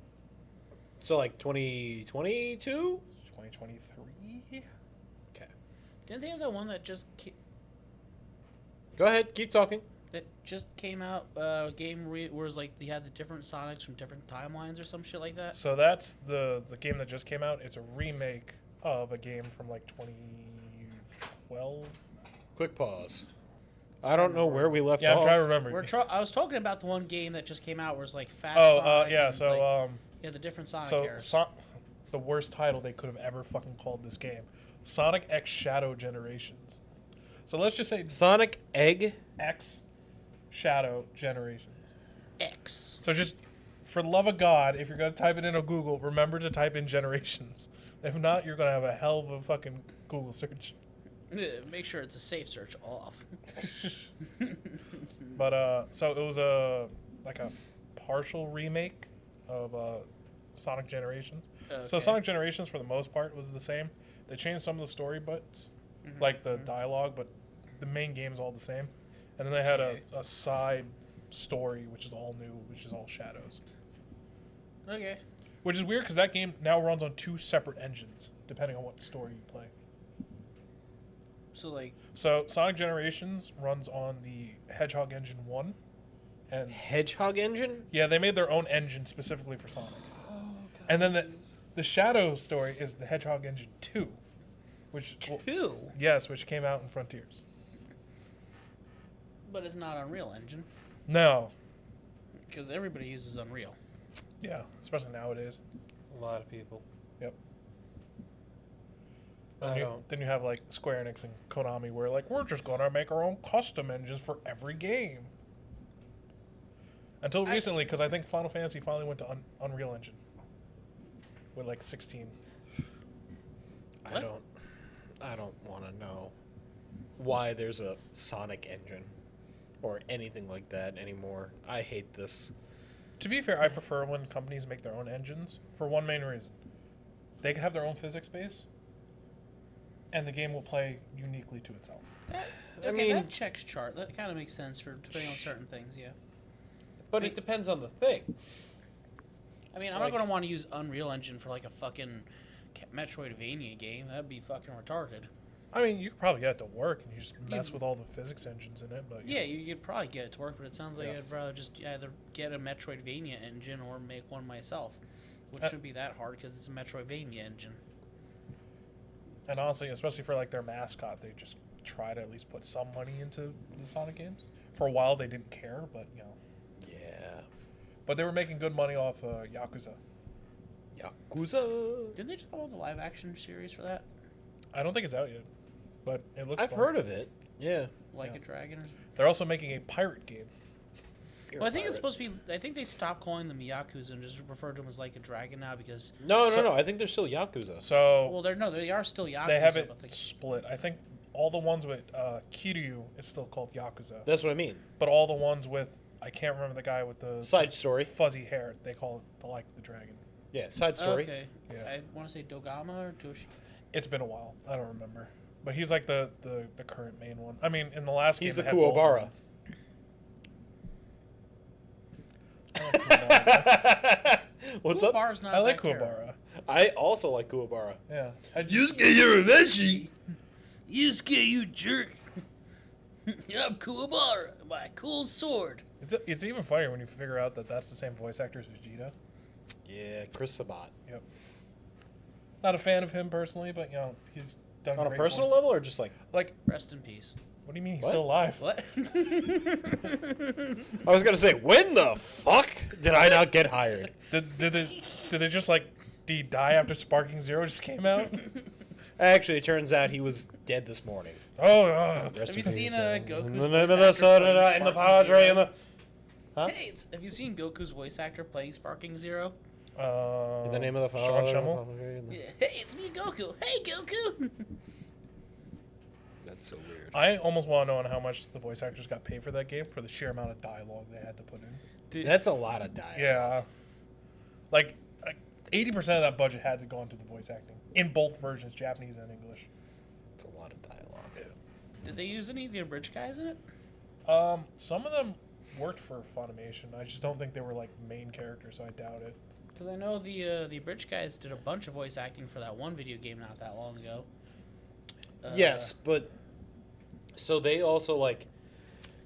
So like 2022. 2023. Okay. Didn't they have that one that just Go ahead. Keep talking. came out? Game where it was like they had the different Sonics from different timelines or some shit like that. So that's the game that just came out. It's a remake of a game from like 2012. Quick pause. I don't know where we left Yeah, off. I'm trying to remember. I was talking about the one game that just came out where it's like Fat Oh, Sonic. yeah. and it's So, like, yeah, the different Sonic so eras. the worst title they could have ever fucking called this game, Sonic X Shadow Generations. So let's just say Sonic Egg. X Shadow Generations. X. So just for the love of God, if you're gonna type it into Google, remember to type in Generations. If not, you're gonna have a hell of a fucking Google search. Make sure it's a safe search off. But so it was a partial remake of Sonic Generations. So Okay. Sonic Generations, for the most part, was the same. They changed some of the story bits, like the dialogue, but the main game is all the same. And then they had Okay. a side story, which is all new, which is all Shadows. Okay. Which is weird because that game now runs on two separate engines, depending on what story you play. So like, So Sonic Generations runs on the Hedgehog Engine 1. And Hedgehog engine. yeah, they made their own engine specifically for Sonic. And then the Shadow story is the Hedgehog Engine 2, which which came out in Frontiers. but it's not Unreal Engine No, because everybody uses Unreal. yeah, especially nowadays. A lot of people. Yep. I Then you, don't. then you have like Square Enix and Konami, where like we're just gonna make our own custom engines for every game. Until recently, because I think Final Fantasy finally went to Unreal Engine with like 16. I don't want to know why there's a Sonic engine or anything like that anymore. I hate this. To be fair, I prefer when companies make their own engines for one main reason. They can have their own physics base, and the game will play uniquely to itself. Okay, mean- that checks chart. That kind of makes sense for depending on certain things. Yeah. But it depends on the thing. I mean, I'm not gonna want to use Unreal Engine for like a fucking Metroidvania game. That'd be fucking retarded. I mean, you could probably get it to work, and you just mess with all the physics engines in it. But Yeah, you could probably get it to work, but it sounds like Yeah. I'd rather just either get a Metroidvania engine or make one myself, which shouldn't be that hard because it's a Metroidvania engine. And honestly, especially for like their mascot, they just try to at least put some money into the Sonic games. For a while, they didn't care, but you know. Yeah. But they were making good money off Yakuza. Yakuza. Didn't they just come out with a live action series for that? I don't think it's out yet, but it looks. I've fun. heard of it. Yeah. Like Yeah. a dragon? Or... They're also making a pirate game. Well, I think it's supposed to be. I think they stopped calling them Yakuza and just refer to them as like a dragon now because. No. I think they're still Yakuza. So Well, they are still Yakuza. they have it but split. I think all the ones with Kiryu is still called Yakuza, That's what I mean. but all the ones with I can't remember the guy with the Side story. fuzzy hair. They call it the dragon. Yeah, side story. Okay. Yeah. I want to say Dogama or Toshi. It's been a while. I don't remember, but he's like the current main one. I mean, in the last He's game, the they had both of Kuwabara. them. I like Kuwabara. What's up? Kuwabara's not I like that terrible. Kuwabara. I also like Kuwabara. Yeah. Just get your revenge. Yusuke, you jerk. I'm Kuwabara, my cool sword. It's even funnier when you figure out that that's the same voice actor as Vegeta. Yeah, Chris Sabat. Yep. Not a fan of him personally, but he's done On a great personal voice. level, or just like? Like, Rest in peace. what do you mean he's What? still alive? What? I was gonna say, when the fuck did I not get hired? Did they just like did he die after Sparking Zero just came out? Actually, it turns out he was dead this morning. Oh, Rest Have in you peace, seen though. Goku's In voice the name of the actor Son playing and the Sparking Padre Zero? and the. Huh? Hey, have you seen Goku's voice actor playing Sparking Zero? In the name of the Sean Father. Schemmel? Yeah. Hey, it's me, Goku. Hey, Goku. That's so weird. I almost want to know how much the voice actors got paid for that game for the sheer amount of dialogue they had to put in. Dude, That's a lot of dialogue. Yeah, like 80% of that budget had to go into the voice acting in both versions, Japanese and English. It's a lot of dialogue. did they use any of the abridged guys in it? Some of them worked for Funimation. I just don't think they were like main characters, so I doubt it. Because I know the abridged guys did a bunch of voice acting for that one video game not that long ago. Yes, but so they also like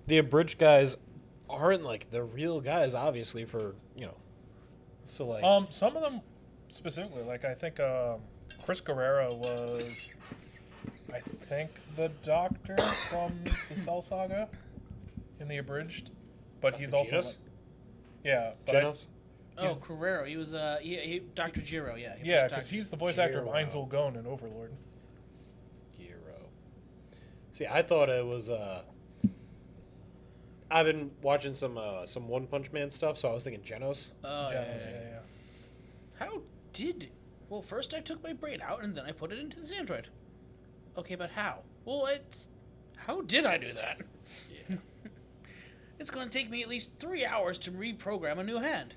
the abridged guys aren't like the real guys, obviously. For so like Some of them specifically, like I think Chris Guerrero was, I think, the Doctor from the Cell Saga in the abridged, but he's also Genos? like, yeah, but Genos? Oh, Carrero. He was Dr. Jiro. Yeah. he yeah, played because Dr. he's the voice actor of Jiro. Ainzel Gon in Overlord. Hero. See, I thought it was. I've been watching some One Punch Man stuff, so I was thinking Genos. Oh yeah, yeah. How did? Well, first I took my brain out and then I put it into this android. Okay, but how? Well, how did I do that? Yeah. It's going to take me at least 3 hours to reprogram a new hand.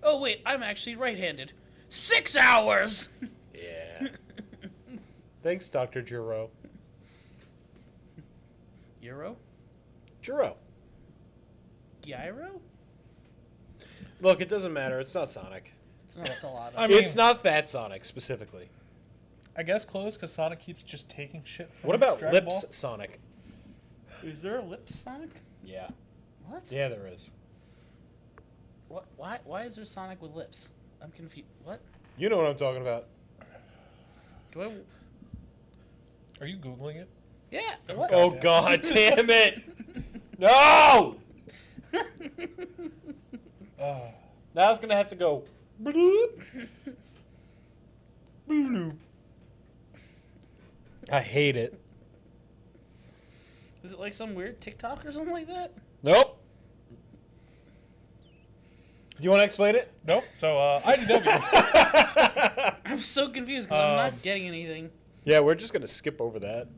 Oh wait, I'm actually right-handed. 6 hours. Yeah. Thanks, Dr. Jiro. Euro? Jiro. Gyro? Look, it doesn't matter. It's not Sonic. It's not Salada. I mean, It's not that Sonic specifically. I guess close because Sonic keeps just taking shit from What about Dragon Lips Ball. Sonic? Is there a Lips Sonic? Yeah. What? Yeah, there is. What? Why is there Sonic with lips? I'm confused. What? You know what I'm talking about. Do I? Are you Googling it? Yeah. What? Oh God damn it! No! Now it's gonna have to go. Bloop. Bloop. I hate it. Is it like some weird TikTok or something like that? Nope. You want to explain it? Nope. So IDW. I'm so confused because I'm not getting anything. Yeah, we're just gonna skip over that.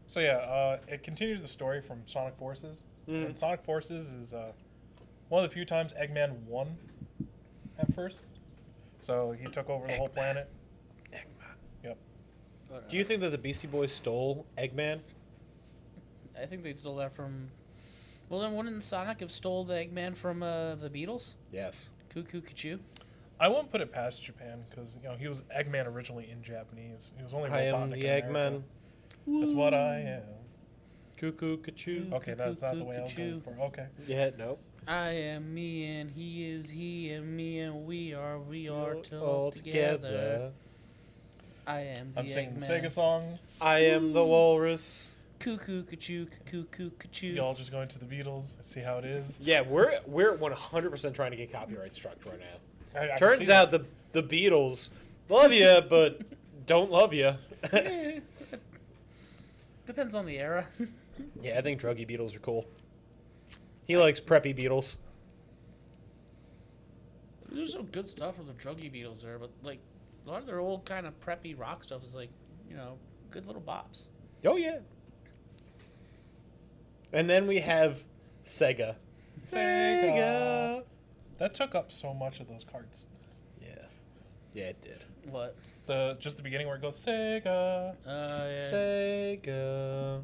So yeah, it continued the story from Sonic Forces. Mm. And Sonic Forces is one of the few times Eggman won at first. So he took over the whole planet. Yep. Do you think that the Beastie Boys stole Eggman? I think they stole that from. Well, then wouldn't Sonic have stole the Eggman from the Beatles? Yes. Cuckoo, Kachu. I won't put it past Japan because he was Eggman originally in Japanese. He was only I am Robotnik the in America. Eggman. That's what I am. Cuckoo, Kachu. Okay, that's not the way I was Cuckoo. going for. Okay. Yeah, nope. I am me and he is he and me and we are All together. I am the I'm singing the Eggman. Sega song. I am the walrus. Cuckoo, Kachu, cuckoo, Kachu. Y'all just going to the Beatles. See how it is. Yeah, we're 100% trying to get copyright struck right now. I can Turns see out the Beatles love you, but don't love you. Eh, depends on the era. Yeah, I think druggy Beatles are cool. He likes preppy Beatles. There's some good stuff from the druggy Beatles there, but like a lot of their old kind of preppy rock stuff is like, good little bops. Oh yeah. And then we have Sega. Sega. That took up so much of those cards. Yeah. Yeah, it did. What? Just the beginning where it goes Sega. Yeah. Sega.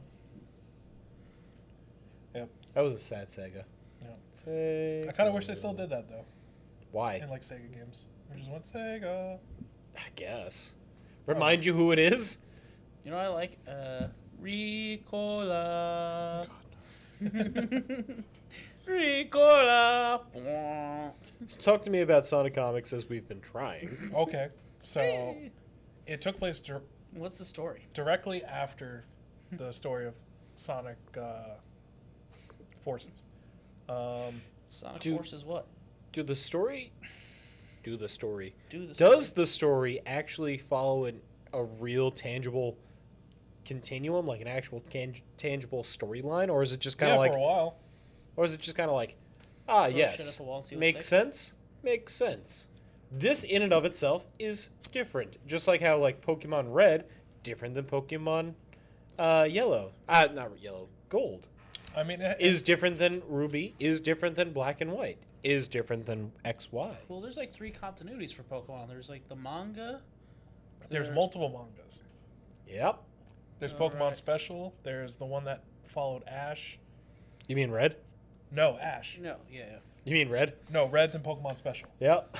Yep. That was a sad Sega. Yeah. Sega. I kind of wish they still did that though. Why? In like Sega games, we just went Sega. I guess. Remind you who it is? I like Ricola. Ricola. Talk to me about Sonic Comics as we've been trying. Okay, so it took place What's the story? directly after the story of Sonic Forces. Sonic Dude. Forces what? Do the story? Does the story actually follow a real tangible continuum, like an actual tangible storyline, or is it just kind Yeah, of like, for a while. or is it just kind of like, Throw shit yes, at the wall and see what makes sticks? sense, makes sense. This in and of itself is different, just like how like Pokemon Red different than Pokemon Yellow, not Yellow, Gold I mean, is different than Ruby, is different than Black and White, is different than XY. Well, there's like 3 continuities for Pokemon. There's like the manga. there's multiple mangas. Yep. There's All Pokemon right. Special. There's the one that followed Ash. You mean Red? No, Ash. No, yeah. You mean Red? No, Red's in Pokemon Special. Yep.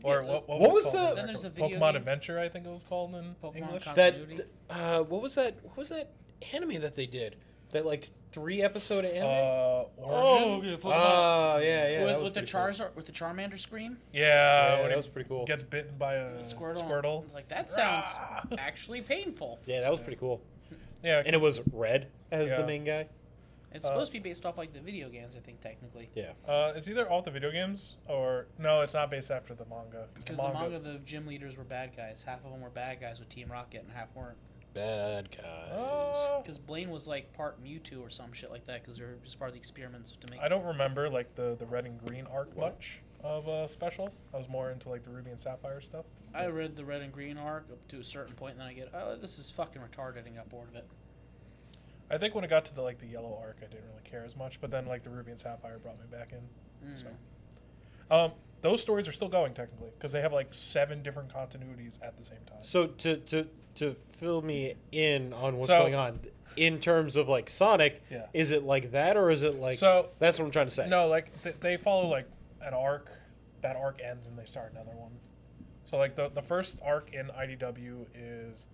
Or Yeah, what what was it called in the- Then there's the video Pokemon game. Adventure, I think it was called in Pokemon English. Continuity. what was that? What was that anime that they did? That like 3-episode anime? Origins. Oh yeah, that was with the pretty cool. Charizard, with the Charmander scream, Yeah, when that he was pretty cool. gets bitten by a Squirtle. I was like, that sounds actually painful. Yeah, that was pretty cool. Yeah, And it was Red as Yeah. the main guy. It's supposed to be based off like the video games, I think, technically. Yeah. it's either off the video games or no, it's not based after the manga. Because the manga, the gym leaders were bad guys. Half of them were bad guys with Team Rocket, and half weren't. Bad guys. Because Blaine was like part Mewtwo or some shit like that. Because they're just part of the experiments to make. I don't remember like the red and green arc much of Special. I was more into like the Ruby and Sapphire stuff. I read the Red and Green arc up to a certain point, and then I get, oh, this is fucking retarded, and got bored of it. I think when it got to the yellow arc, I didn't really care as much. But then like the Ruby and Sapphire brought me back in. So, those stories are still going technically because they have like 7 different continuities at the same time. So to fill me in on what's So- going on in terms of like Sonic, Yeah. is it like that or is it like? So that's what I'm trying to say. no, like they follow like an arc. That arc ends and they start another one. So like the first arc in IDW is,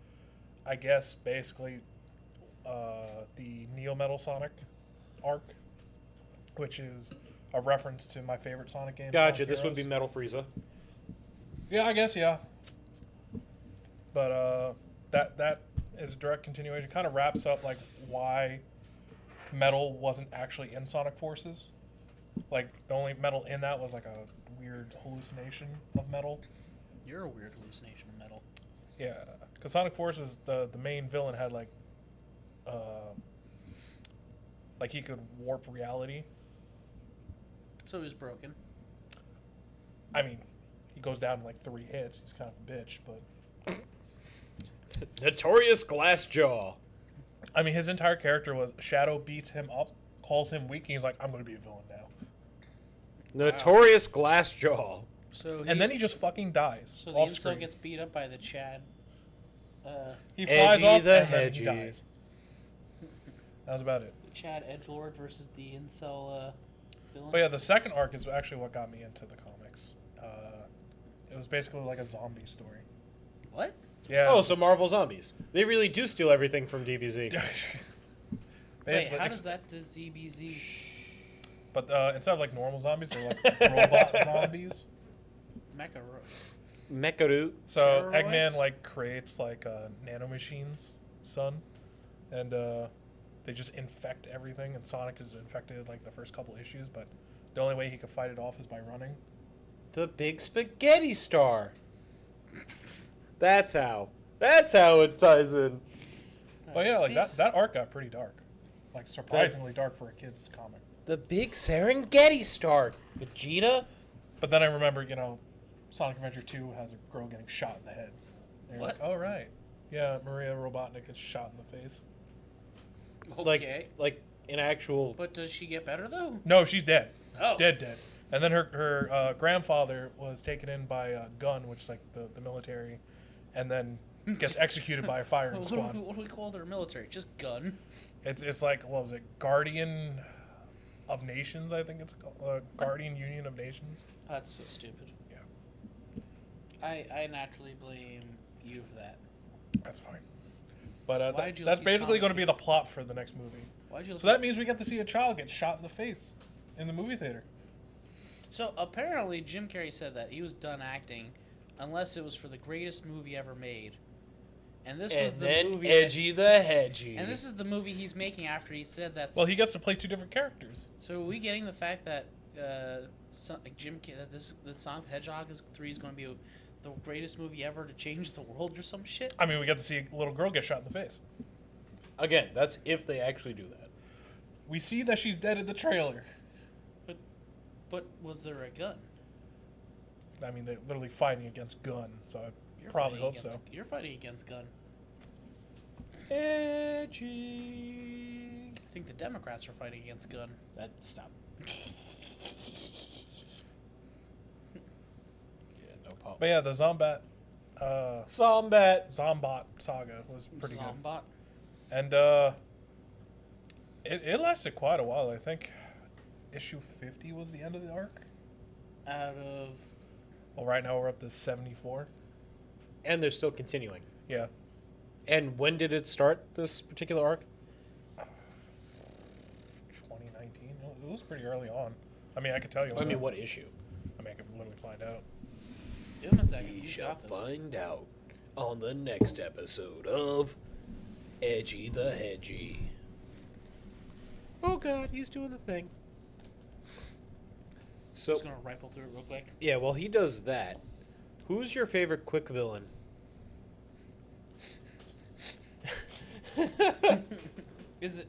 I guess basically, the Neo Metal Sonic arc, which is a reference to my favorite Sonic game. Gotcha. Sonic This would be Heroes. Metal Frieza. Yeah, I guess yeah. But that is a direct continuation. Kind of wraps up like why Metal wasn't actually in Sonic Forces. Like the only Metal in that was like a weird hallucination of Metal. You're a weird hallucination of metal. Yeah, because Sonic Forces, the main villain had like he could warp reality. So he was broken. I mean, he goes down in like 3 hits. He's kind of a bitch, but Notorious Glassjaw. I mean, his entire character was Shadow beats him up, calls him weak, and he's like, I'm going to be a villain now. Notorious Glassjaw. So And then he just fucking dies. So the off incel screen. gets beat up by the Chad. He flies Edgy off the and then he Hedgy. dies. That was about it. Chad Edgelord versus the incel villain. But yeah, the second arc is actually what got me into the comics. It was basically like a zombie story. What? Yeah. Oh, so Marvel Zombies. They really do steal everything from DBZ. Wait, Basically, how does that to ZBZs? But instead of like normal zombies, they're like robot zombies. Mecha. Mekaru. So Steroids? Eggman like creates like nanomachines, son, and they just infect everything. And Sonic is infected like the first couple issues, but the only way he could fight it off is by running. The big spaghetti star. That's how. That's how it ties in. But yeah, like that arc got pretty dark, like surprisingly dark for a kid's comic. The big Serengeti star. Vegeta. But then I remember, Sonic Adventure 2 has a girl getting shot in the head. And you're What? like, oh, right. Yeah, Maria Robotnik gets shot in the face. Okay. Like an actual. But does she get better though? No, she's dead. Oh. Dead. And then her grandfather was taken in by a gun, which is like the military, and then gets executed by a firing What squad. do we call their military? Just gun. It's like, what was it? Guardian of Nations, I think it's called. Guardian Union of Nations. That's so stupid. Yeah. I naturally blame you for that. That's fine. But Why'd you that's let these basically going to be the comics plot for the next movie. Why'd you? So that means we get to see a child get shot in the face in the movie theater. So apparently, Jim Carrey said that he was done acting, unless it was for the greatest movie ever made. And this was the movie. Edgy the Hedgy. And this is the movie he's making after he said that. Well, he gets to play 2 different characters. So are we getting the fact that that Sonic the Hedgehog 3 is going to be the greatest movie ever to change the world or some shit? I mean, we get to see a little girl get shot in the face. Again, that's if they actually do that. We see that she's dead in the trailer. But was there a gun? I mean, they're literally fighting against gun, so I probably hope so. You're fighting against gun. Edgy. I think the Democrats are fighting against gun. Stop. Yeah, no problem. But yeah, the Zombat saga was pretty good. Zombot. And it lasted quite a while. I think issue 50 was the end of the arc. Out of... Well, right now we're up to 74. And they're still continuing. Yeah. And when did it start, this particular arc? 2019. It was pretty early on. I mean, I could tell you. I mean, what issue? I mean, I could literally find out. Give him a second. We He's shall got this. find out on the next episode of Edgy the Hedgy. Oh god, he's doing the thing. So, Just gonna rifle through it real quick. yeah, while he does that, who's your favorite quick villain? Is it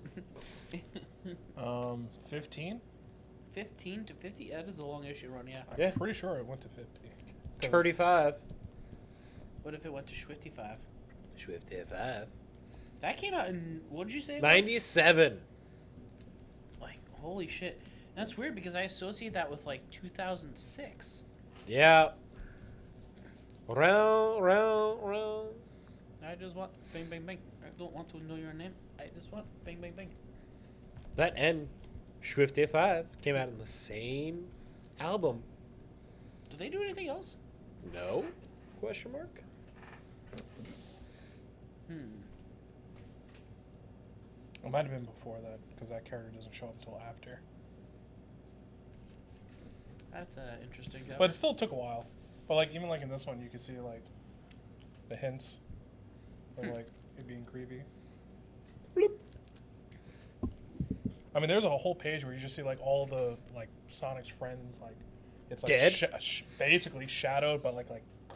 15? 15 to 50? That is a long issue run, yeah. Yeah. I'm pretty sure it went to 50. 35. What if it went to 55? 55. That came out in, what did you say it was? 97. Like, holy shit. That's weird because I associate that with like 2006. Yeah. Round. I just want bang bang bang. I don't want to know your name. I just want bang bang bang. That and 55 came out in the same album. Do they do anything else? No? Question mark? It might have been before that, because that character doesn't show up until after. That's interesting. But it still took a while. But like even like in this one, you can see like the hints of like it being creepy. Bloop. I mean, there's a whole page where you just see like all the like Sonic's friends, like it's like Dead? basically shadowed, but like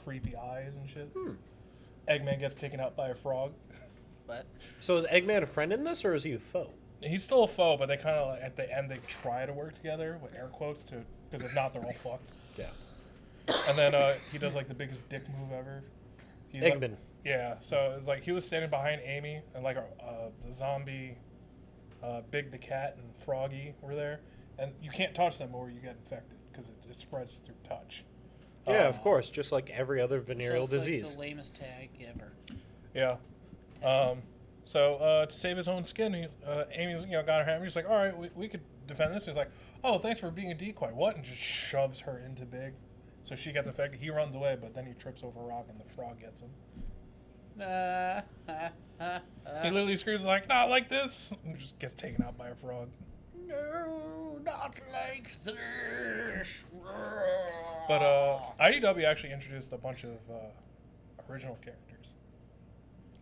creepy eyes and shit. Eggman gets taken out by a frog. But So is Eggman a friend in this, or is he a foe? He's still a foe, but they kind of like, at the end they try to work together with air quotes to, because if not, they're all fucked. Yeah. And then he does like the biggest dick move ever. He's Eggman. Like, yeah, so it's like he was standing behind Amy, and like the zombie, Big the cat and Froggy were there, and you can't touch them or you get infected because it spreads through touch. Yeah, of course, just like every other venereal so it's disease. like the lamest tag ever. Yeah. So to save his own skin, Amy's got her hand. She's like, all right, we could defend this. He's like, oh, thanks for being a decoy. What? And just shoves her into Big. So she gets affected. He runs away, but then he trips over a rock and the frog gets him. He literally screams like, not like this, and just gets taken out by a frog. No, not like this. But IDW actually introduced a bunch of original characters.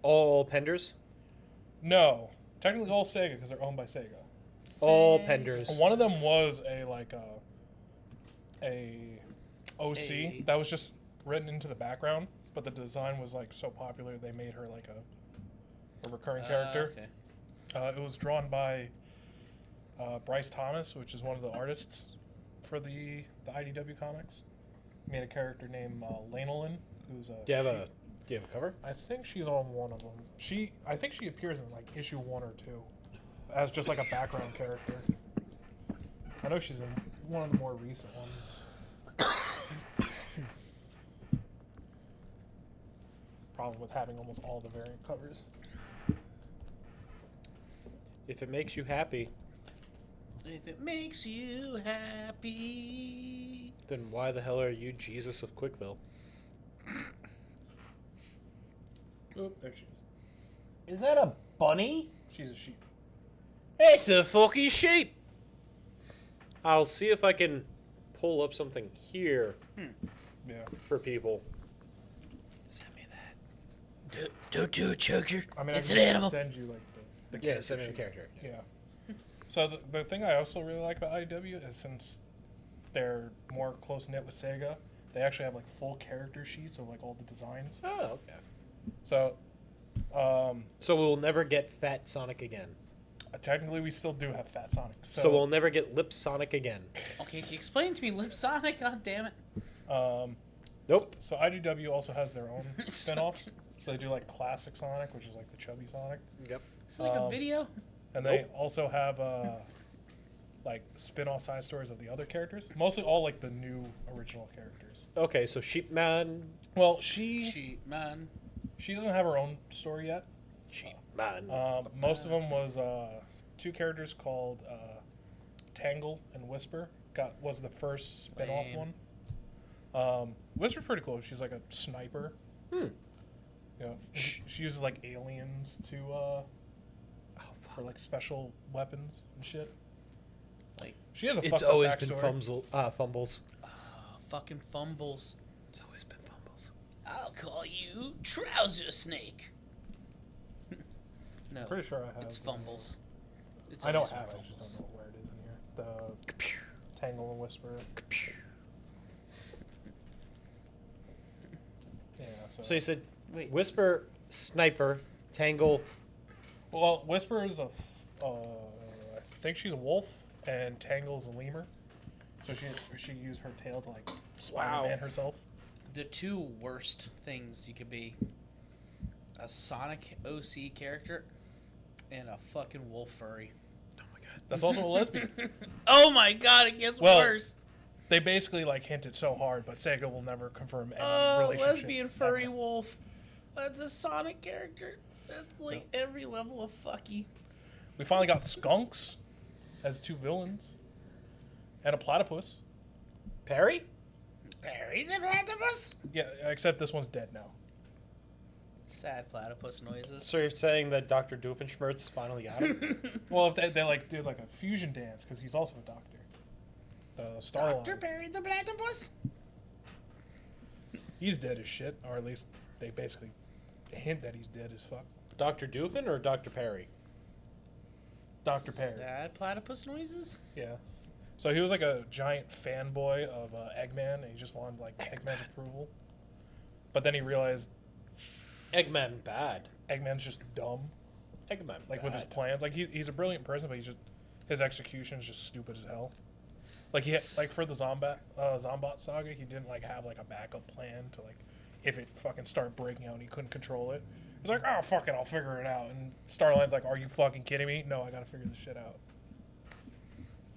All Penders? No, technically all Sega because they're owned by Sega. All Penders. One of them was a OC that was just written into the background, but the design was like so popular they made her like a recurring character. Okay. It was drawn by Bryce Thomas, which is one of the artists for the IDW comics. He made a character named Lanolin, who's a. Do you have a cover? I think she's on one of them. I think she appears in like issue 1 or 2 as just like a background character. I know she's in one of the more recent ones. Problem with having almost all the variant covers. If it makes you happy, If it makes you happy. then why the hell are you Jesus of Quickville? Oh, there she is. Is that a bunny? She's a sheep. It's a fucking sheep. I'll see if I can pull up something here Yeah. for people. Send me that. Don't do it, Choker. I mean, It's I an can animal. send you like the Yeah, character send me the sheet. character. Yeah. So the thing I also really like about IDW is since they're more close knit with Sega, they actually have like full character sheets of like all the designs. Oh, okay. So, So we'll never get Fat Sonic again. technically we still do have Fat Sonic. So we'll never get Lip Sonic again. Okay, explain to me, Lip Sonic. God damn it. Nope. So IDW also has their own spin-offs. So they do like Classic Sonic, which is like the chubby Sonic, Yep. It's like a video. and they also have like spin-off side stories of the other characters. Mostly all like the new original characters. Okay, so Sheepman. Well, she Sheep, man. doesn't have her own story yet. Sheepman. Most of them was two characters called Tangle and Whisper. Was the first spin-off Lame. one. Whisper's pretty cool. She's like a sniper. Hmm. You know, she uses like aliens to for like special weapons and shit. Like, She has a It's fucked up always been backstory. fumbles. fucking fumbles. It's always been fumbles. I'll call you Trouser Snake. No, Pretty sure I have. it's fumbles. It's I don't always been have it. I just fumbles. don't know where it is in here. The Tangle and Whisper. Yeah. So you said Wait. Whisper, Sniper, Tangle. Well, Whisper is I think she's a wolf, and Tangle's a lemur. So she used her tail to like Spider-Man herself. The two worst things you could be: a Sonic OC character and a fucking wolf furry. Oh my god. That's also a lesbian. Oh my god, it gets Well, worse. They basically like hinted so hard, but Sega will never confirm any Oh, relationship. lesbian furry ever. wolf. That's a Sonic character. That's like every level of fucky. We finally got skunks as two villains, and a platypus. Perry? Barry the platypus? Yeah, except this one's dead now. Sad platypus noises. So you're saying that Dr. Doofenshmirtz finally got it? Well, if they like did like a fusion dance, because he's also a doctor. Starline. Dr. Barry the platypus? He's dead as shit, or at least they basically hint that he's dead as fuck. Dr. Doofen or Dr. Perry? Dr. Perry. Sad platypus noises? Yeah. So he was like a giant fanboy of Eggman, and he just wanted like Eggman's approval. But then he realized Eggman bad. Eggman's just dumb, Eggman like with his plans. Like he's a brilliant person, but his execution is just stupid as hell. Like for the Zombot saga, he didn't like have like a backup plan to like if it fucking started breaking out and he couldn't control it. He's like, oh fuck it, I'll figure it out. And Starline's like, are you fucking kidding me? No, I gotta figure this shit out.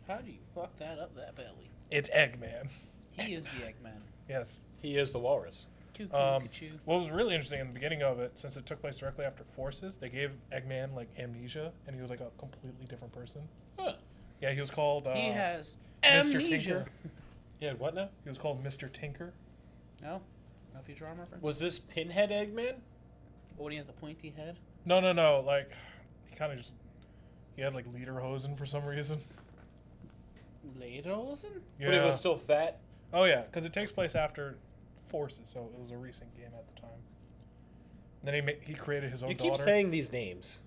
How do you fuck that up that badly? It's Eggman. He is the Eggman. Yes. He is the walrus. Cuckoo, cuckoo. What was really interesting in the beginning of it, since it took place directly after Forces, they gave Eggman like amnesia, and he was like a completely different person. Huh. Yeah, he was called He has Mr. amnesia. Tinker. He had what now? He was called Mr. Tinker. No? No Futurama reference? Was this Pinhead Eggman? Oh, do you have the pointy head? No. Like he kind of he had like lederhosen for some reason. Lederhosen? Yeah. But he was still fat? Oh yeah, because it takes place after Forces, so it was a recent game at the time. And then he created his own You daughter. keep saying these names.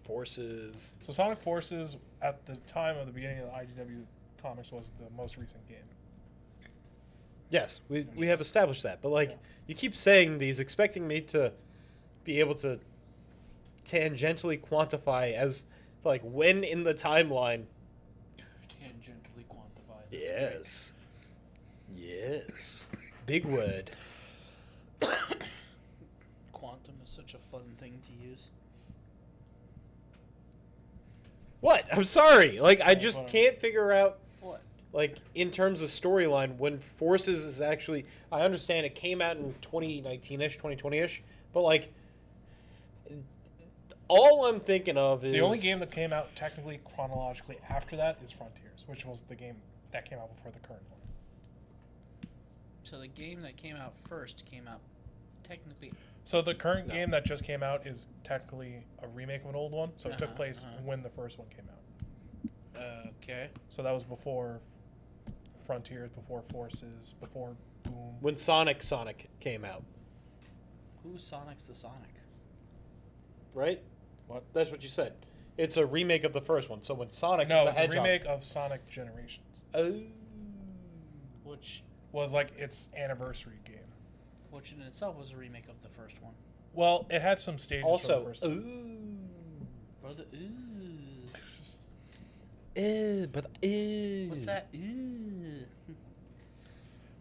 Forces. So Sonic Forces, at the time of the beginning of the IDW comics, was the most recent game. Yes, we have established that. But, like, you keep saying these, expecting me to be able to tangentially quantify as, like, when in the timeline. Tangentially quantified. Yes. Yes. Big word. Quantum is such a fun thing to use. What? I'm sorry. Like, I Oh, just fine. can't figure out, What? like, in terms of storyline, when Forces is actually... I understand it came out in 2019-ish, 2020-ish, but, like, all I'm thinking of is... The only game that came out technically chronologically after that is Frontiers, which was the game that came out before the current one. So the game that came out first came out technically? So the current game that just came out is technically a remake of an old one. So it took Uh-huh, place uh-huh. when the first one came out. Okay. So that was before Frontiers, before Forces, before Boom. When Sonic came out, Who's Sonic's the Sonic? right? What? That's what you said. It's a remake of the first one. So when Sonic No, the it's a Hedgehog, remake of Sonic Generations. Oh. Which Was like its anniversary game. in itself was a remake of the first one. Well, it had some stages from the Also, first one. Brother, but what's that? Ooh.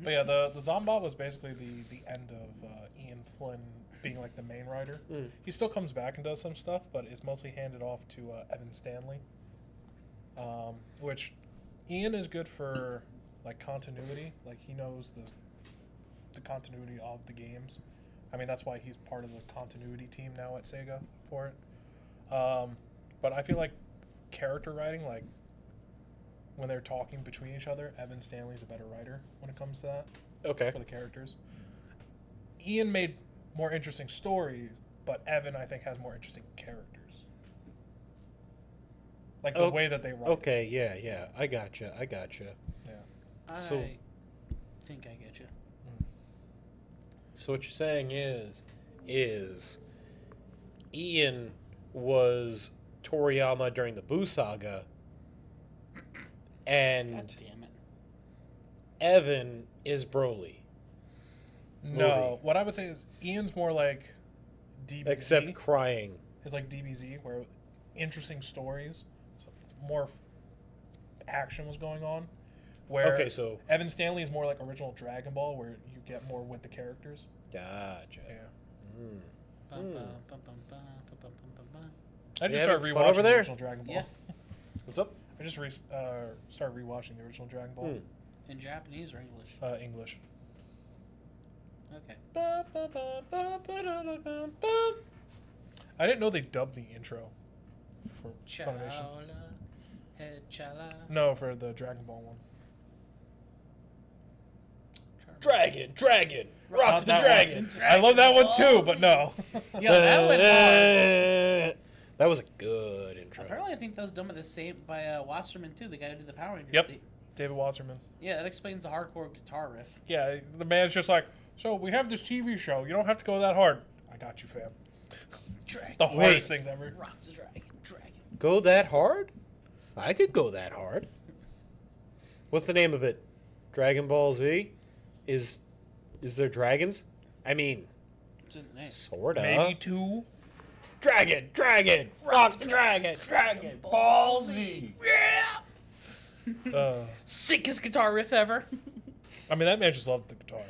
But yeah, the Zombot was basically the end of Ian Flynn being like the main writer. Mm. He still comes back and does some stuff, but is mostly handed off to Evan Stanley. Which Ian is good for like continuity. Like he knows the continuity of the games. I mean, that's why he's part of the continuity team now at Sega for it. But I feel like character writing, like when they're talking between each other, Evan Stanley's a better writer when it comes to that okay. for the characters. Ian made more interesting stories, but Evan, I think, has more interesting characters. Like the way that they write. Okay, yeah. I gotcha. Yeah. I So- think I get you. So what you're saying is Ian was Toriyama during the Boo Saga, and God damn it. Evan is Broly. No, Movie. what I would say is Ian's more like DBZ. Except crying. It's like DBZ, where interesting stories, so more action was going on. Where Okay, so Evan Stanley is more like original Dragon Ball, where you get more with the characters. gotcha. Yeah. Mm. Bum, Hmm. bum, bum, bum, bum, bum, bum, bum, bum. I just You started having fun rewatching over the there? original Dragon Ball. Yeah. What's up? I just started rewatching the original Dragon Ball. Hmm. In Japanese or English? English. Okay. I didn't know they dubbed the intro for Funimation. Chala, head chala. No, for the Dragon Ball one. Dragon, rock Not the that dragon. one. I love that one too, but no. Yeah, that went hard. That was a good intro. Apparently, I think that was done by the same by Wasserman too, the guy who did the Power Rangers. Yep. theme. David Wasserman. Yeah, that explains the hardcore guitar riff. Yeah, the man's just like, so we have this TV show. You don't have to go that hard. I got you, fam. Dragon. The hardest things ever. Rocks the dragon. Dragon. Go that hard? I could go that hard. What's the name of it? Dragon Ball Z? Is there dragons? I mean, It's in the name. sorta. Maybe two. Dragon, rock the dragon, Dragon Ball Z. Sickest guitar riff ever. I mean, that man just loved the guitar.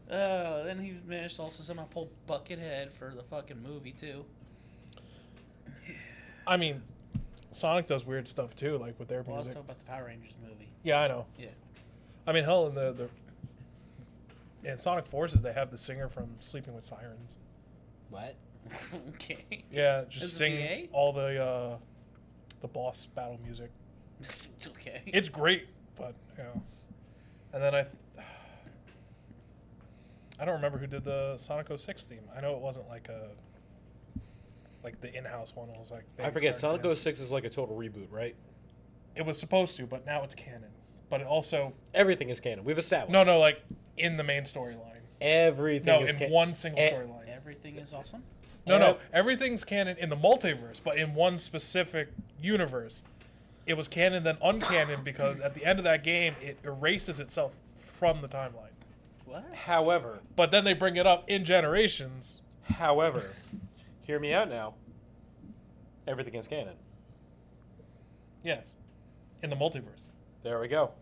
Then he managed to also somehow pull Buckethead for the fucking movie too. I mean, Sonic does weird stuff too, like with their Well, let's music. talk about the Power Rangers movie. Yeah, I know. Yeah. I mean, hell, in Sonic Forces, they have the singer from Sleeping with Sirens. What? Okay. Yeah, just Is it sing VA? all the boss battle music. Okay. It's great, but yeah. And then I don't remember who did the Sonic 06 theme. I know it wasn't like the in-house one. It was like I forget. Sonic 06 is like a total reboot, right? It was supposed to, but now it's canon. But it also Everything is canon. We've established. no, like in the main storyline. Everything No, is in canon. one single storyline. Everything is awesome. No, everything's canon in the multiverse, but in one specific universe, it was canon then uncanon because at the end of that game, it erases itself from the timeline. What? However, But then they bring it up in Generations. hear me out now. Everything is canon. Yes, in the multiverse. There we go.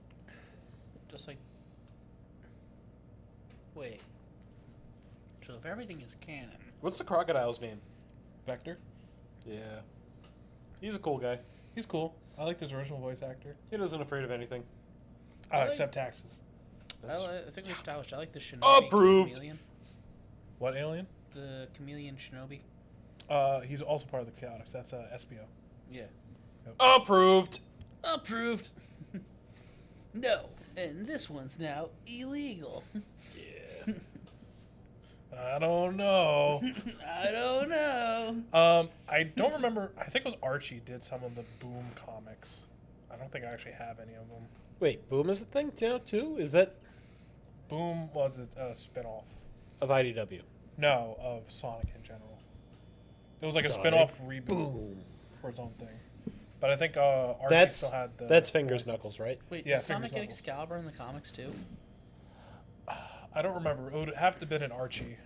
Just like. Wait. So if everything is canon, What's the crocodile's name? Vector. Yeah. He's a cool guy. He's cool. I liked his original voice actor. He isn't afraid of anything. Except taxes. I think we established I like the Shinobi. Approved. Chameleon. What alien? The chameleon Shinobi. He's also part of the Chaotix. That's SBO. Yeah. Approved. Approved. No, and this one's now illegal. Yeah. I don't know. I don't know. I don't remember. I think it was Archie did some of the Boom comics. I don't think I actually have any of them. Wait, Boom is a thing now too? Is that Boom was a spin-off. of IDW? No, of Sonic in general. It was like a Sonic spin-off reboot Boom. for its own thing. But I think Archie That's still had the. that's Fingers voices. Knuckles, right? Wait, Yeah, does Sonic Fingers get Knuckles. Excalibur in the comics too? I don't remember. It would have to have been an Archie.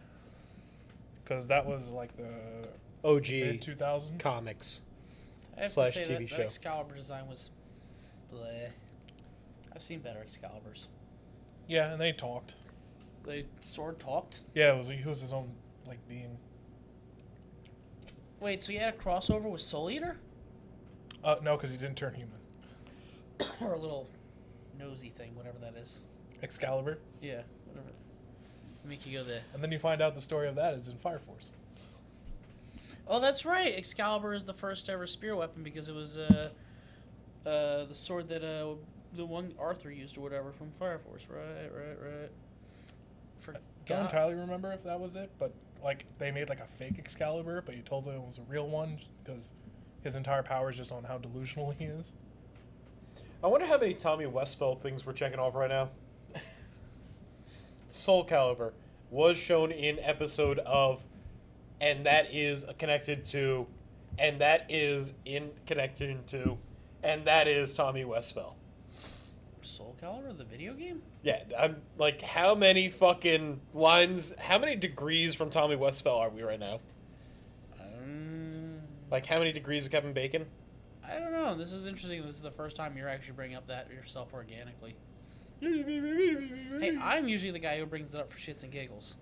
Because that was like the OG mid-2000s. comics. I have Slash to say TV that show. Excalibur design was bleh. I've seen better Excaliburs. Yeah, and then he talked. The sword talked. Yeah, he was his own like being. Wait, so you had a crossover with Soul Eater? No, because he didn't turn human. Or a little nosy thing, whatever that is. Excalibur. Yeah, whatever. Make you go there. And then you find out the story of that is in Fire Force. Oh, that's right. Excalibur is the first ever spear weapon because it was the sword that the one Arthur used or whatever from Fire Force. Right. Don't entirely remember if that was it, but like they made like a fake Excalibur, but you told him it was a real one because his entire power is just on how delusional he is. I wonder how many Tommy Westphal things we're checking off right now. Soul Calibur was shown in episode of, and that is connected to, and that is in connected to, and that is Tommy Westphal. Soul Calibur, the video game? Yeah, I'm like, how many fucking lines, how many degrees from Tommy Westphal are we right now? Like, how many degrees of Kevin Bacon? I don't know. This is interesting. This is the first time you're actually bringing up that yourself organically. Hey, I'm usually the guy who brings it up for shits and giggles.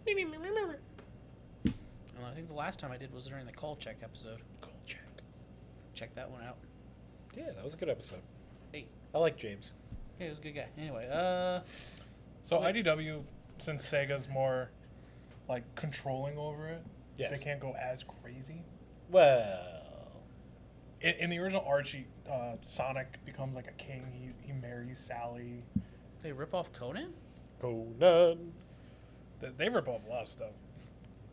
And I think the last time I did was during the call check episode. Call check. Check that one out. Yeah, that was a good episode. Hey. I like James. Yeah, he was a good guy. Anyway, So IDW, since Sega's more like controlling over it, Yes. they can't go as crazy. Well, In the original Archie, Sonic becomes like a king. He marries Sally. they rip off Conan? Conan. They rip off a lot of stuff.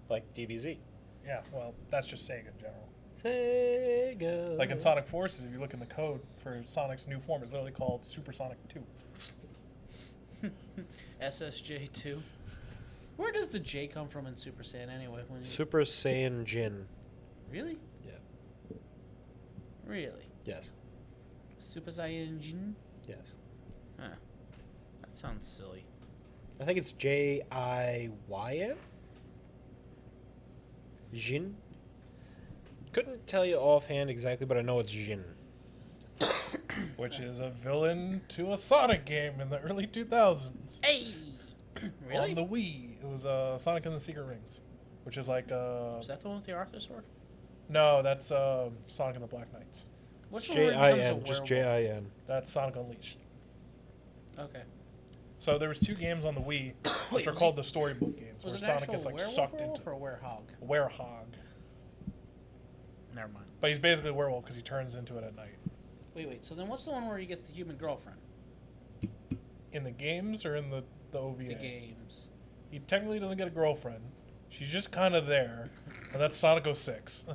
Like DBZ. Yeah, well, that's just Sega in general. Sega. Like in Sonic Forces, if you look in the code for Sonic's new form, it's literally called Super Sonic 2. SSJ2. Where does the J come from in Super Saiyan anyway? When you... Super Saiyan Jin. Really? Yeah. Really? Yes. Super Saiyan Jin? Yes. Huh. That sounds silly. I think it's Jin. Jin? Couldn't tell you offhand exactly, but I know it's Jin. Which is a villain to a Sonic game in the early 2000s. Hey! Really? On the Wii, it was Sonic and the Secret Rings, which is like Is that the one with the Arthur sword? no, that's Sonic and the Black Knights. Which one where he becomes a Jin. Just werewolf? Jin. That's Sonic Unleashed. Okay. So there was two games on the Wii, which Wait, are was called the storybook games, Was where it an Sonic actual gets like werewolf sucked werewolf into or a werehog? a werehog. Never mind. But he's basically a werewolf because he turns into it at night. Wait. So then what's the one where he gets the human girlfriend? In the games or in the OVA? The games. He technically doesn't get a girlfriend. She's just kind of there, and that's Sonic 06.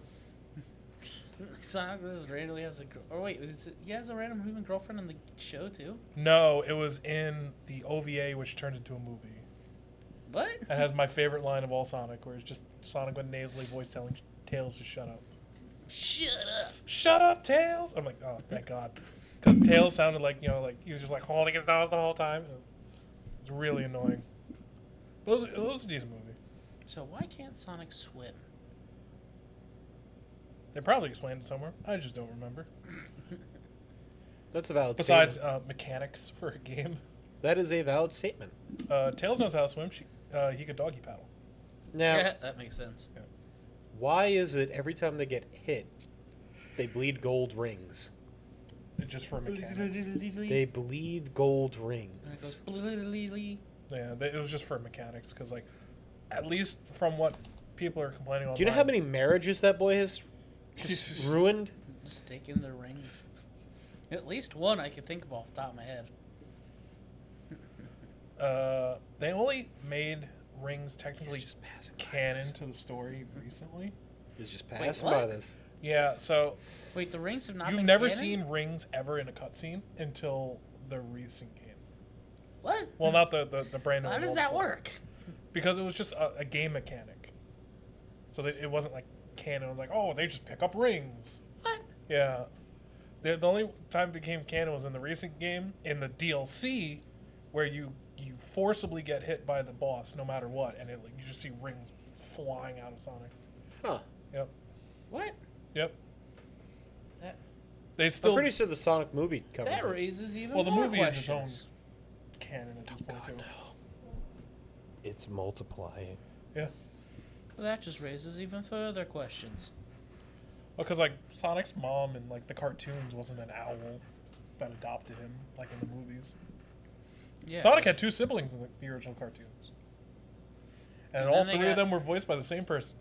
Sonic just randomly has a... Or wait, he has a random human girlfriend in the show too? No, it was in the OVA, which turned into a movie. What? It has my favorite line of all Sonic, where it's just Sonic with nasally voice telling Tails to shut up. Shut up. Shut up, Tails! I'm like, oh, thank God. Because Tails sounded like, like he was just like holding his nose the whole time. It's really annoying. But it was a decent movie. So why can't Sonic swim? They probably explained it somewhere. I just don't remember. That's a valid Besides statement. mechanics for a game. That is a valid statement. Tails knows how to swim. He could doggy paddle. Now, Yeah, that makes sense. why is it every time they get hit, they bleed gold rings? It's just for mechanics. They bleed gold rings. Yeah, it was just for mechanics because, like, at least from what people are complaining on. Do you know how many marriages that boy has just ruined? Stick in the rings. At least one I can think of off the top of my head. They only made Rings technically He's just passing by canon this. to the story recently. He's just passing what? by this. Yeah, so Wait, the rings have not you've been never canon? seen Rings ever in a cutscene until the recent game. What? Well, not the brand new. How one, does that before. work? Because it was just a game mechanic. So it wasn't like canon. It was like, oh, they just pick up rings. What? Yeah. The only time it became canon was in the recent game, in the DLC, where you forcibly get hit by the boss no matter what, and you just see rings flying out of Sonic. Huh. Yep. What? Yep. That, They I'm still pretty sure the Sonic movie covers that it. raises even well, the more movie questions. is its own canon at this point too. It's multiplying. Yeah. Well, that just raises even further questions. Because like Sonic's mom in like the cartoons wasn't an owl that adopted him like in the movies. Yeah. Sonic had two siblings in the original cartoons, and And all then they three of got- them were voiced by the same person.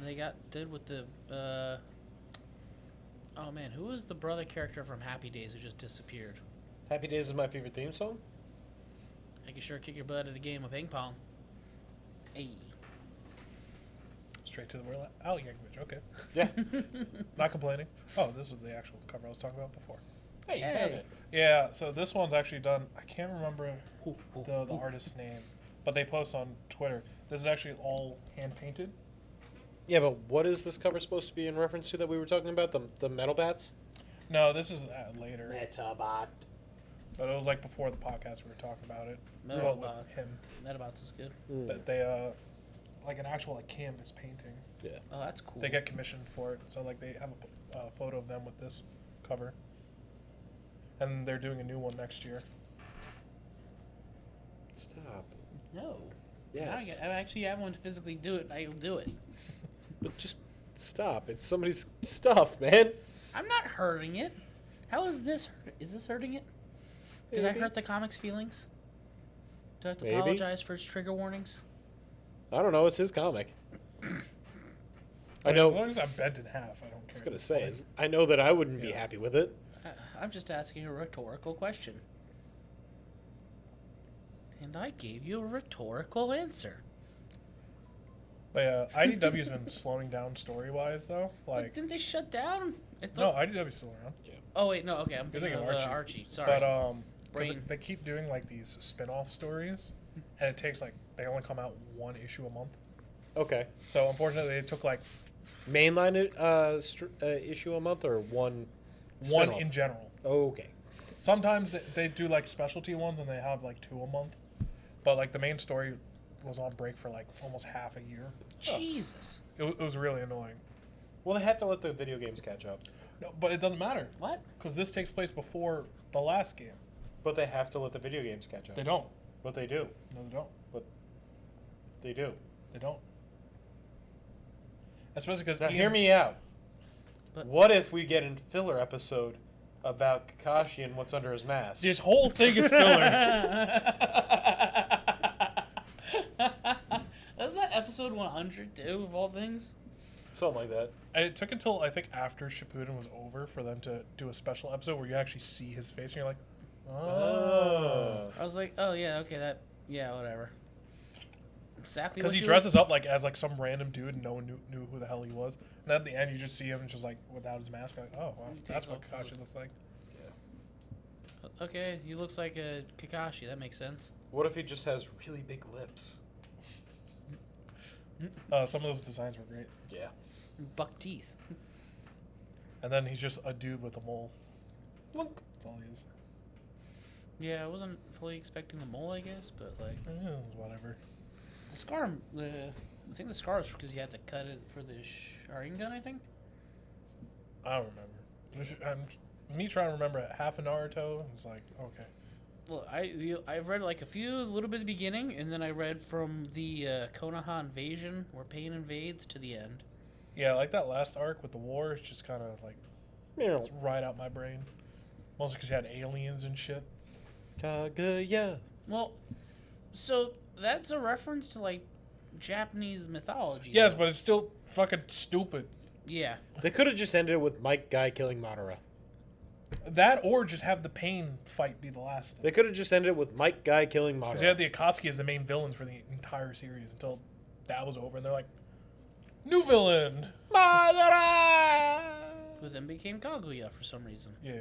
They did with the. Oh man, who was the brother character from Happy Days who just disappeared? Happy Days is my favorite theme song. I can sure kick your butt at a game of ping pong. Hey. Straight to the world out yankovic. Okay, Yeah. not complaining. Oh, this was the actual cover I was talking about before. Hey, you Hey. found it. Yeah, so this one's actually done. I can't remember Hoo, hoo, the hoo. artist's name, but they post on Twitter. This is actually all hand painted. Yeah, but what is this cover supposed to be in reference to that we were talking about? The metal bats? No, this is later. Metabot. But it was like before the podcast we were talking about it. Metal Well, with Bot. him. Metabots is good. That they like an actual like canvas painting. Yeah. Oh, that's cool. They get commissioned for it, so like they have a photo of them with this cover, and they're doing a new one next year. Stop. No. Yes. I actually have one to physically do it. I'll do it. But just stop. It's somebody's stuff, man. I'm not hurting it. How is this? Is this hurting it? Did I Maybe. hurt the comic's feelings? Do I have to Maybe. apologize for its trigger warnings? I don't know. It's his comic. I As know. long as I'm bent in half, I don't care. I was gonna say. I know that I wouldn't be Yeah. happy with it. I'm just asking a rhetorical question. And I gave you a rhetorical answer. But yeah, IDW's been slowing down story wise though. But Like didn't they shut down? I no, thought, IDW's still around. Oh wait, no. Okay, I'm You're thinking thinking of Archie. Archie. Sorry. But 'cause Brain. they keep doing like these spin-off stories, and it takes like they only come out one issue a month. Okay. So unfortunately, it took like Mainline issue a month or one? one spin-off? in general. Okay. Sometimes they do like specialty ones and they have like two a month, but like the main story was on break for like almost half a year. Jesus. It was really annoying. Well, they have to let the video games catch up. No, but it doesn't matter What? because this takes place before the last game. But they have to let the video games catch up. They don't. But they do. No, they don't. They do. They don't. Especially because Now, hear me out. But- What if we get a filler episode about Kakashi and what's under his mask? This whole thing is filler. Wasn't that episode 100 too, of all things? Something like that. And it took until I think after Shippuden was over for them to do a special episode where you actually see his face and you're like, oh. I was like, oh yeah, okay, yeah, whatever. Exactly. Because what he you dresses up like as like some random dude and no one knew who the hell he was. And at the end you just see him just like without his mask. You're like, oh well, He that's takes what off his- Kakashi looks like. Okay, he looks like a Kakashi. That makes sense. What if he just has really big lips? Some of those designs were great. Yeah. Buck teeth. And then he's just a dude with a mole. Look. That's all he is. Yeah, I wasn't fully expecting the mole, I guess, but like Whatever. the scar. I think the scar is because you had to cut it for the Sharingan. I think. I don't remember. Me trying to remember half of Naruto. It's like, okay. Well, I've read like a little bit at the beginning, and then I read from the Konoha invasion, where Pain invades, to the end. Yeah, like that last arc with the war, it's just kind of like, Meow. it's right out my brain. Mostly because you had aliens and shit. Kaguya. Well, so that's a reference to like Japanese mythology. Yes, though. but it's still fucking stupid. Yeah. They could have just ended it with Mike Guy killing Madara. That or just have the Pain fight be the last. They could have just ended it with Mike Guy killing Because Madara. they had the Akatsuki as the main villains for the entire series until that was over, and they're like, new villain. Madara! Who then became Kaguya for some reason. Yeah.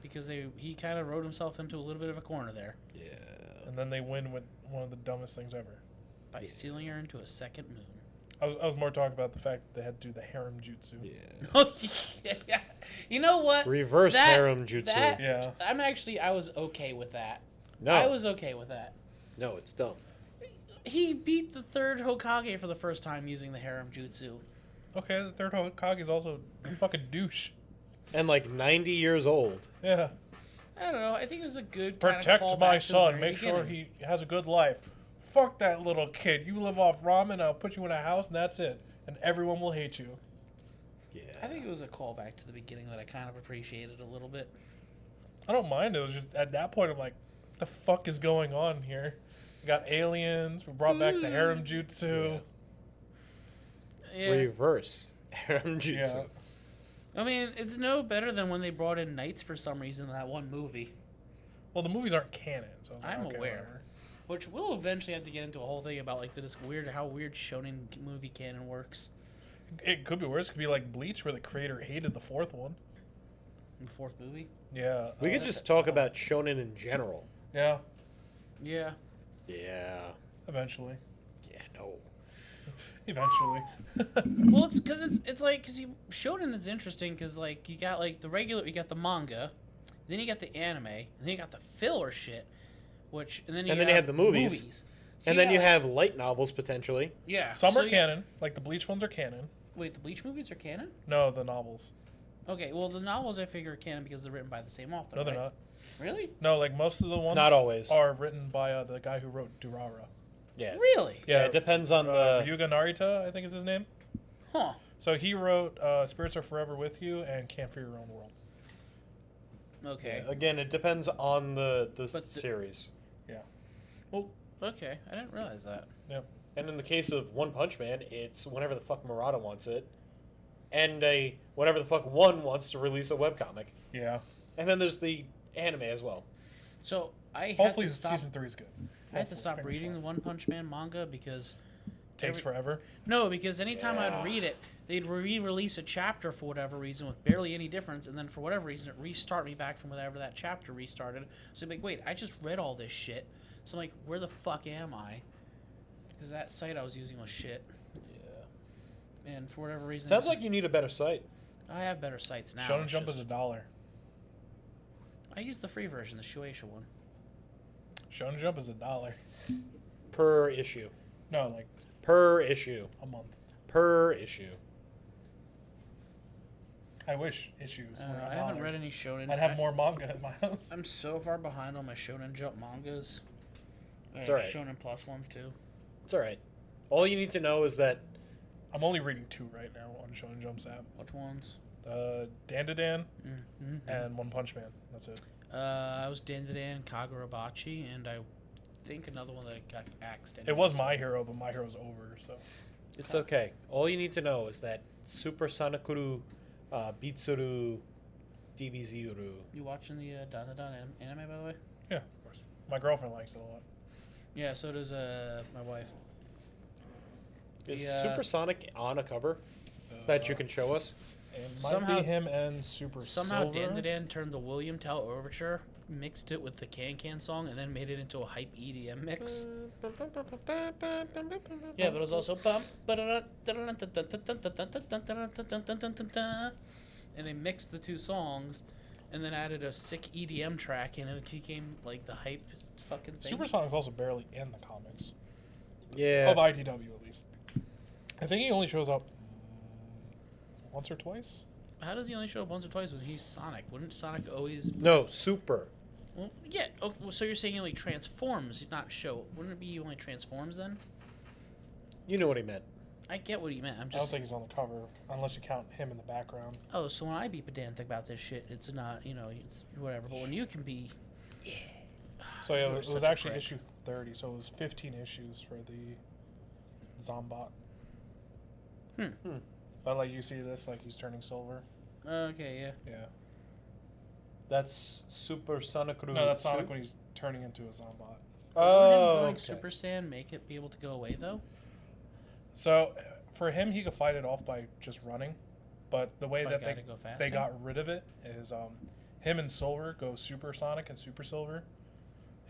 Because he kind of wrote himself into a little bit of a corner there. Yeah. And then they win with one of the dumbest things ever. By sealing her into a second moon. I was more talking about the fact that they had to do the harem jutsu. Yeah. Oh, yeah. You know what? Reverse harem jutsu. Yeah. I was okay with that. No. I was okay with that. No, it's dumb. He beat the third Hokage for the first time using the harem jutsu. Okay, the third Hokage is also a fucking douche. And like 90 years old. Yeah. I don't know. I think it was a good kind of Protect callback my to the son. very Make sure beginning. he has a good life. Fuck that little kid. You live off ramen, I'll put you in a house, and that's it. And everyone will hate you. Yeah. I think it was a callback to the beginning that I kind of appreciated a little bit. I don't mind. It was just at that point, I'm like, what the fuck is going on here? We got aliens. We brought back the harem jutsu. Yeah. Reverse harem jutsu. Yeah. I mean, it's no better than when they brought in knights for some reason in that one movie. Well, the movies aren't canon, so I was like, I'm okay, aware. whatever. Which we'll eventually have to get into a whole thing about like how weird shonen movie canon works. It could be worse. It could be like Bleach, where the creator hated the fourth one. In the fourth movie. Yeah. We could just talk about shonen in general. Yeah. Yeah. Yeah. Eventually. Yeah, no. Eventually. Well, it's because shonen is interesting because like you got like you got the manga, then you got the anime, and then you got the filler shit, and then you have the movies. So And then you got, have light novels potentially. yeah. Some so are canon. Like the Bleach ones are canon. Wait, the Bleach movies are canon? No, the novels. Okay, well the novels I figure are canon because they're written by the same author. No, they're right? not. Really? No, like most of the ones Not always. are written by the guy who wrote Durara. Yeah. Really? Yeah, it depends on the. Ryuga Narita, I think is his name. Huh. So he wrote Spirits Are Forever With You and Can't Fear Your Own World. Okay. Again, it depends on the But the- series. Yeah. Well, okay. I didn't realize that. Yep. And in the case of One Punch Man, it's whenever the fuck Murata wants it, and whenever the fuck one wants to release a webcomic. Yeah. And then there's the anime as well. So I had Hopefully to stop. season 3 is good. I had to Hopefully, stop fingers reading the crossed. One Punch Man manga because Takes forever. no, because anytime Yeah. I'd read it, they'd re-release a chapter for whatever reason with barely any difference, and then for whatever reason it restart me back from whatever that chapter restarted. So I'd be like, wait, I just read all this shit. So I'm like, where the fuck am I? Because that site I was using was shit, Yeah. and for whatever reason, Sounds like you need a better site. I have better sites now. Shonen it's Jump just- is $1. I use the free version, the Shueisha one. Shonen Jump is $1. Per issue. No, like Per issue. a month. Per issue. I wish issues were I $1. haven't read any shonen. I'd have more manga in my house. I'm so far behind on my Shonen Jump mangas. It's alright. Shonen Plus ones too. It's alright. All you need to know is that I'm only reading 2 right now on Shonen Jump's app. Which ones? Dandadan Mm-hmm. and One Punch Man. That's it. I was Dandadan, Kagurabachi, and I think another one that got axed. It was My Hero, but My Hero's over, so. it's okay. All you need to know is that Super Sanakuru Bitsuru DBZuru. You watching the Dandadan anime, by the way? Yeah, of course. My girlfriend likes it a lot. Yeah, so does my wife. Is Yeah. Supersonic on a cover that you can show us? It might Somehow- be him and Super Somehow Silver. Dandadan turned the William Tell Overture, mixed it with the Can Can song, and then made it into a hype EDM mix. Yeah, but it was also and they mixed the two songs, and then added a sick EDM track, and it became like the hype fucking thing. Supersonic's also barely in the comics. Yeah. Of IDW, at least. I think he only shows up once or twice. How does he only show up once or twice when he's Sonic? Wouldn't Sonic always? No, Super. Well, yeah. Oh, well, so you're saying he only transforms, not show? Wouldn't it be he only transforms then? You know what he meant. I get what he meant. I'm I don't just. think he's on the cover, unless you count him in the background. Oh, so when I be pedantic about this shit, it's not, it's whatever. But when you can be, So yeah, You're it such was a actually prick. issue 30, so it was 15 issues for the Zombot. But like you see this, like he's turning silver. okay, yeah. Yeah. That's Super Sonic. No, that's Sonic when he's turning into a Zombot. Wouldn't him going okay. Super Saiyan make it be able to go away though? So for him, he could fight it off by just running, but the way But that gotta go they faster? got rid of it is him and Silver go Super Sonic and Super Silver,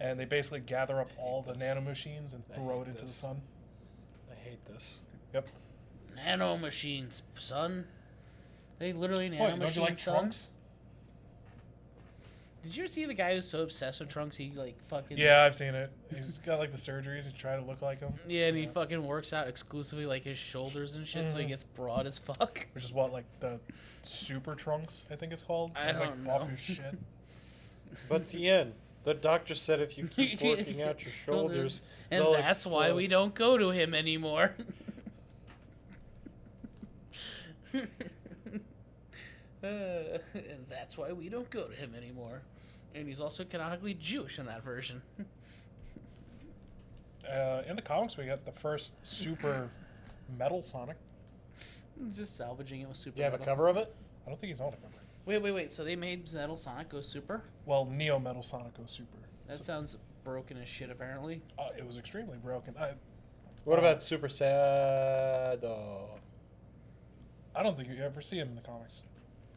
and they basically gather up all the this. nanomachines and I throw hate it into the this. sun. I hate this. Yep. Nano machines, son. They literally What, nano don't you machines, like son? Trunks? Did you ever see the guy who's so obsessed with Trunks he like fucking Yeah, I've seen it. He's got like the surgeries and try to look like him. Yeah, and he fucking works out exclusively like his shoulders and shit, so he Mhm. gets broad as fuck. Which is what, like the Super Trunks, I think it's called. I It's, don't like, off know. his shit. But Tien, the doctor said if you keep working out your shoulders, And they'll that's why explode. we don't go to him anymore. And that's why we don't go to him anymore. And he's also canonically Jewish in that version. In the comics, we got the first Super Metal Sonic. Just salvaging it with super. Do you have a Metal cover of it? I don't think he's on the cover. Wait. So they made Metal Sonic go super? Well, Neo Metal Sonic goes Super. That sounds broken as shit, apparently. It was extremely broken. What about Super Sado? I don't think you ever see him in the comics.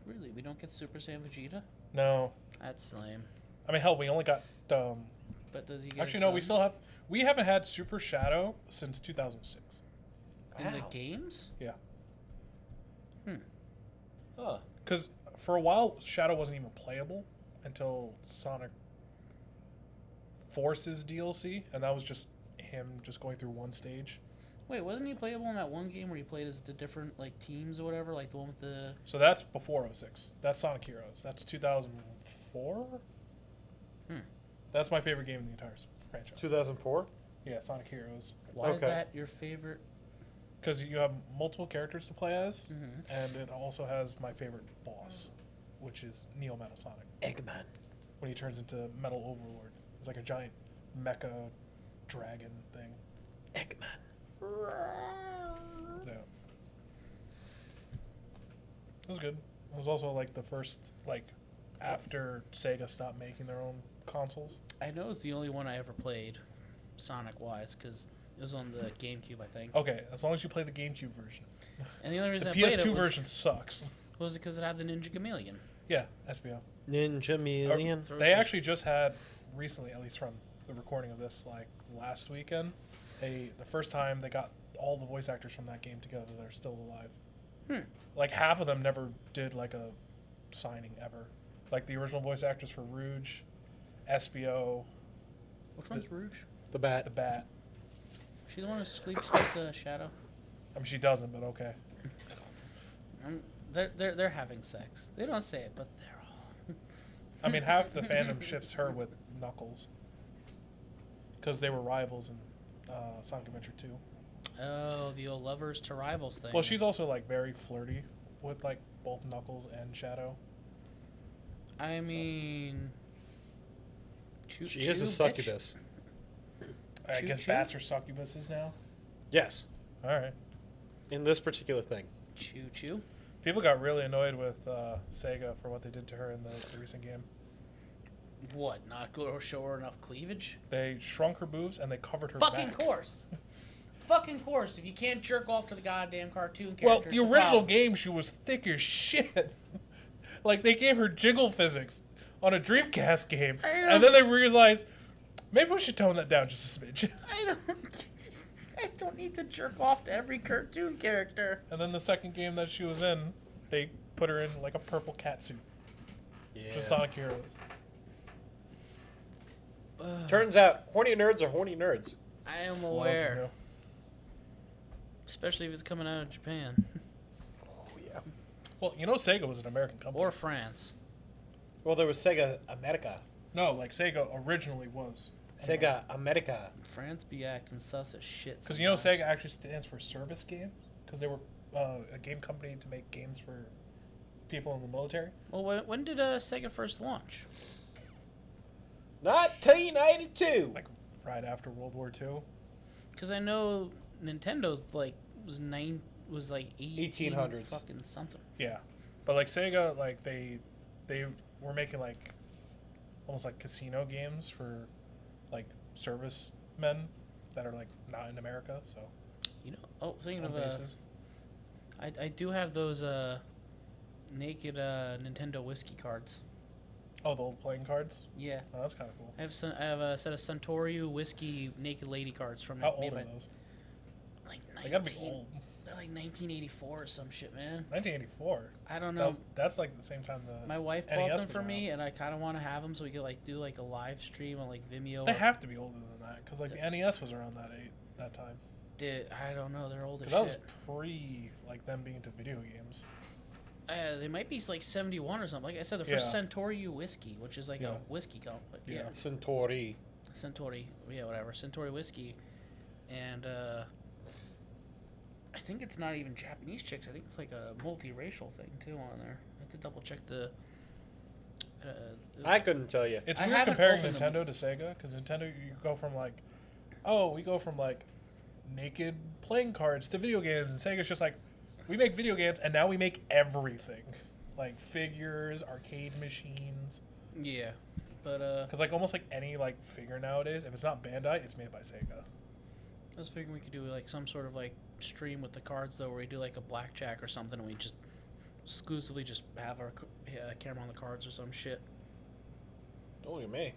Really? We don't get Super Saiyan Vegeta? No. That's lame. I mean, hell, we only got. But does he get Actually, his no, we guns still have. We haven't had Super Shadow since 2006. in the Wow. games? Yeah. Huh. Because for a while, Shadow wasn't even playable until Sonic Forces DLC, and that was just him just going through one stage. Wait, wasn't he playable in that one game where he played as the different like teams or whatever, like the one with the? So that's before 06. That's Sonic Heroes. That's 2004. That's my favorite game in the entire franchise. 2004? Yeah, Sonic Heroes. Why is Okay. that your favorite? Because you have multiple characters to play as, Mhm. and it also has my favorite boss, which is Neo Metal Sonic. Eggman. When he turns into Metal Overlord. It's like a giant mecha dragon thing. Eggman. Yeah. It was good. It was also like the first, like, after Sega stopped making their own consoles. I know it's the only one I ever played, Sonic wise, because it was on the GameCube, I think. Okay, as long as you play the GameCube version. And the only The reason I played PS2 it version sucks. was because it had the Ninja Chameleon. Yeah, SBO. Ninja Million. They actually just had recently, at least from the recording of this, like last weekend, the first time they got all the voice actors from that game together that are still alive. Like half of them never did like a signing ever. Like the original voice actors for Rouge, SBO, Which one's Rouge? The Bat. the Bat. She the one who sleeps with the Shadow? I mean, she doesn't, but okay. They're having sex. They don't say it, but they're all. I mean, half the fandom ships her with Knuckles because they were rivals in Sonic Adventure 2. Oh, the old lovers to rivals thing. Well, she's also like very flirty with like both Knuckles and Shadow. I mean, She is a succubus. I Choo guess choo? bats are succubuses now. Yes. All right. In this particular thing. Choo choo. People got really annoyed with Sega for what they did to her in the recent game. What? Not go show her enough cleavage? They shrunk her boobs and they covered her Fucking back. course. Fucking course. If you can't jerk off to the goddamn cartoon character, Well, it's the a original problem. game, she was thick as shit. Like, they gave her jiggle physics on a Dreamcast game, and then they realized, maybe we should tone that down just a smidge. I don't need to jerk off to every cartoon character. And then the second game that she was in, they put her in, like, a purple catsuit. Yeah. Just Sonic Heroes. Turns out, horny nerds are horny nerds. I am What else is aware. new? Especially if it's coming out of Japan. Oh, yeah. Well, you know Sega was an American company. Or France. Well, there was Sega America. No, like, Sega originally was. Sega America. France be acting sus as shit. Because, you know, sometimes. Sega actually stands for service game. Because they were a game company to make games for people in the military. Well, when did Sega first launch? 1982. Like, right after World War II. Because I know Nintendo's like was 1800 1800s. fucking something. Yeah, but like Sega, like they we're making like almost like casino games for like service men that are like not in America. So You know, oh, speaking on of, bases. I do have those naked Nintendo whiskey cards. Oh, the old playing cards. Yeah, Oh, that's kind of cool. I have a set of Suntory whiskey naked lady cards from How made old are by- those? Like They gotta be 19. old. They're like 1984 or some shit, man. 1984. I don't know. That's like the same time the My wife NES bought them was for me, around. and I kind of want to have them so we could like do like a live stream on like Vimeo. They or- have to be older than that because like the NES was around that time. I don't know. They're old as Because that was shit. pre like them being into video games. They might be like 71 or something. Like I said, they're for Yeah. Suntory whiskey, which is like Yeah. a whiskey company. Yeah. Yeah. Centauri. Suntory, yeah, whatever, Suntory whiskey, and I think it's not even Japanese chicks. I think it's like a multiracial thing too on there. I have to double check the. I couldn't tell you. It's I weird haven't comparing opened Nintendo them. to Sega because Nintendo you go from like, oh, we go from like naked playing cards to video games, and Sega's just like, we make video games and now we make everything, like figures, arcade machines. Yeah, but Because like almost like any like figure nowadays, if it's not Bandai, it's made by Sega. I was figuring we could do like some sort of like stream with the cards though, where we do like a blackjack or something, and we just exclusively just have our camera on the cards or some shit. Don't look at me.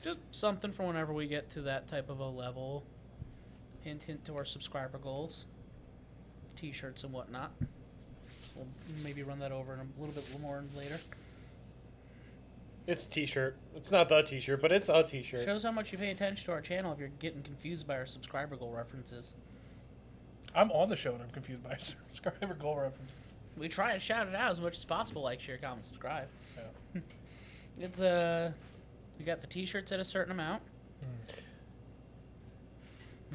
Just something for whenever we get to that type of a level. Hint, hint to our subscriber goals. T-shirts and whatnot. We'll maybe run that over in a little bit more later. It's a t-shirt. It's not the t-shirt, but it's a t-shirt. Shows how much you pay attention to our channel if you're getting confused by our subscriber goal references. I'm on the show and I'm confused by subscriber goal references. We try and shout it out as much as possible, like, share, comment, subscribe. Yeah. It's we got the T-shirts at a certain amount.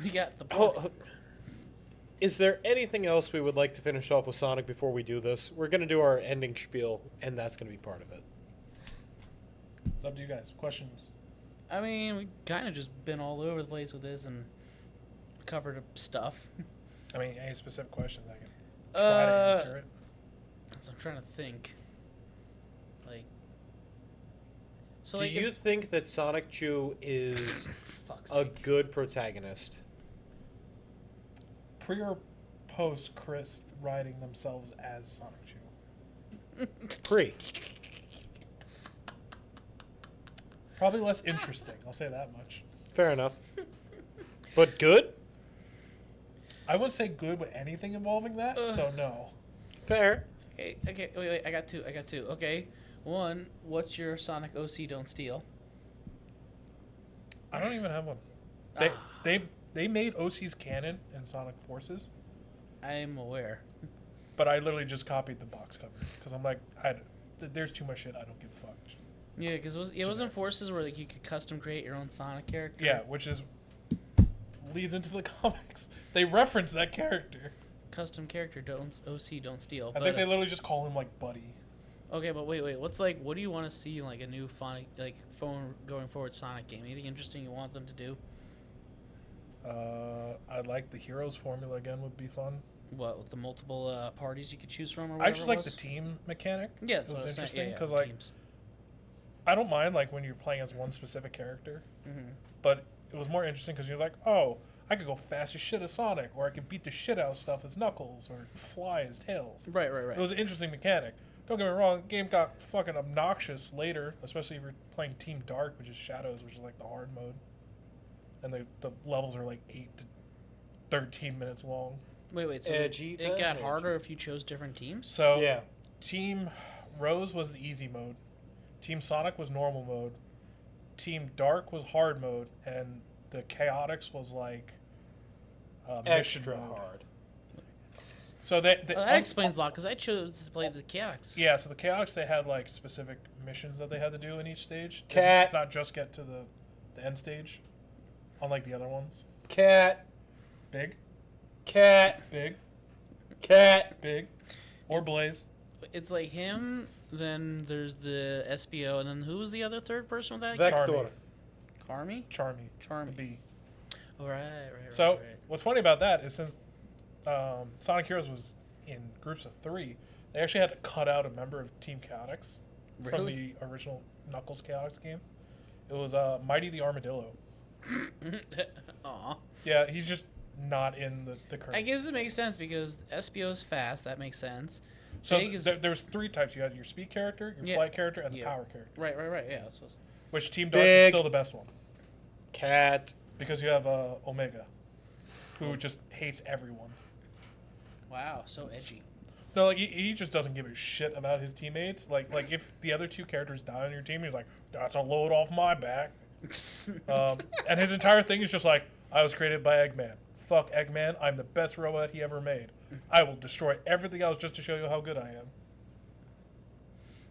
We got the. Oh, is there anything else we would like to finish off with Sonic before we do this? We're going to do our ending spiel, and that's going to be part of it. It's up to you guys. Questions? I mean, we kind of just been all over the place with this and covered stuff. I mean, any specific questions I can try to answer it. So I'm trying to think. Like. So Do like, you think that Sonic Chew is fuck's a sake. good protagonist? Pre or post Chris riding themselves as Sonic Chew? Pre. Probably less interesting. I'll say that much. Fair enough. But good? I wouldn't say good with anything involving that, so no. Fair. Okay, wait, I got two. Okay. One, what's your Sonic OC Don't Steal? I don't even have one. They made OC's canon in Sonic Forces, I'm aware. but I literally just copied the box cover because I'm like, there's too much shit. I don't give a fuck. Yeah, because it wasn't Forces where like you could custom create your own Sonic character. Yeah, which is leads into the comics. They reference that character. Custom character OC Don't Steal. I think they literally just call him like Buddy. Okay, but wait. What do you want to see in like a new phone going forward Sonic game? Anything interesting you want them to do? I like the heroes formula again would be fun. What, with the multiple parties you could choose from, or I whatever just it like was? the team mechanic. Yeah, it that's what was I was saying. interesting Yeah, because the like teams. I don't mind like when you're playing as one specific character, Mhm. but it was more interesting because you're like, oh, I could go fast as shit as Sonic, or I could beat the shit out of stuff as Knuckles, or fly as Tails. Right. It was an interesting mechanic. Don't get me wrong, the game got fucking obnoxious later, especially if you're playing Team Dark, which is Shadows, which is like the hard mode. And the levels are like 8 to 13 minutes long. Wait. So Edgy it got edge. harder if you chose different teams. So Yeah. Team Rose was the easy mode. Team Sonic was normal mode. Team Dark was hard mode. And the Chaotix was like mission Extra mode. hard. So Well, that explains a lot because I chose to play the Chaotix. Yeah, so the Chaotix, they had like specific missions that they had to do in each stage. Cat. It's not just get to the end stage, unlike the other ones. Cat. Big, Cat. big, Cat. big, or Blaze. It's like him. Then there's the SBO, and then who was the other third person with that? Vector. Carmi. Charmy. Charmy. The B. Oh, right. So right. what's funny about that is since Sonic Heroes was in groups of 3, they actually had to cut out a member of Team Chaotix from the original Knuckles Chaotix game. It was Mighty the Armadillo. Aw. Yeah, he's just not in the current. I guess it makes sense because SBO is fast. That makes sense. So Big is- there's 3 types. You had your speed character, your Yeah. flight character, and the Yeah. power character. Right. Yeah. So Which Team Dark is Big. still the best one. Cat. Because you have Omega, who just hates everyone. wow, so edgy. No, like he just doesn't give a shit about his teammates. Like if the other 2 characters die on your team, he's like, that's a load off my back. And his entire thing is just like, I was created by Eggman. Fuck Eggman. I'm the best robot he ever made. I will destroy everything else just to show you how good I am.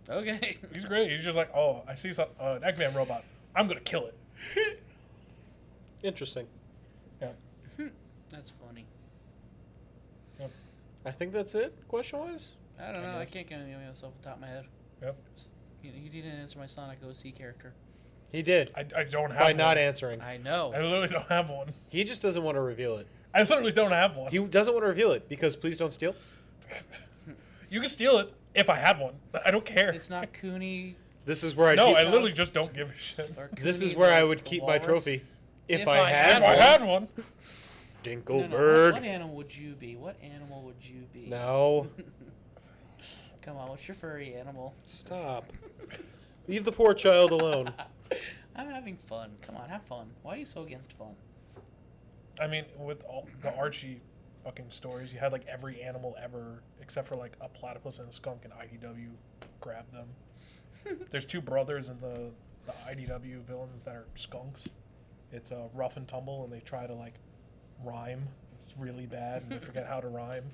Okay. He's great. He's just like, oh, I see an Eggman robot. I'm gonna kill it. Interesting. Yeah. That's funny. Yep. I think that's it, question-wise. I don't know. I guess. can't get anything else off the top of my head. Yep. You didn't answer my Sonic OC character. He did. I don't have By one. not answering. I know. I literally don't have one. He just doesn't want to reveal it. I literally don't have one. He doesn't want to reveal it because Please Don't Steal. You can steal it if I had one. I don't care. It's not Cooney. This is where I No, keep, I literally just don't give a shit. Or This is Cooney where the- I would the keep my walrus. trophy. If If I I had If I one. had one. No, Dinkelberg. what animal would you be? What animal would you be? No. Come on, what's your furry animal? Stop. Leave the poor child alone. I'm having fun. Come on, have fun. Why are you so against fun? I mean, with all the Archie fucking stories, you had like every animal ever, except for like a platypus and a skunk, and IDW grabbed them. There's 2 brothers in the IDW villains that are skunks. It's Rough and Tumble, and they try to like rhyme. It's really bad, and they forget how to rhyme.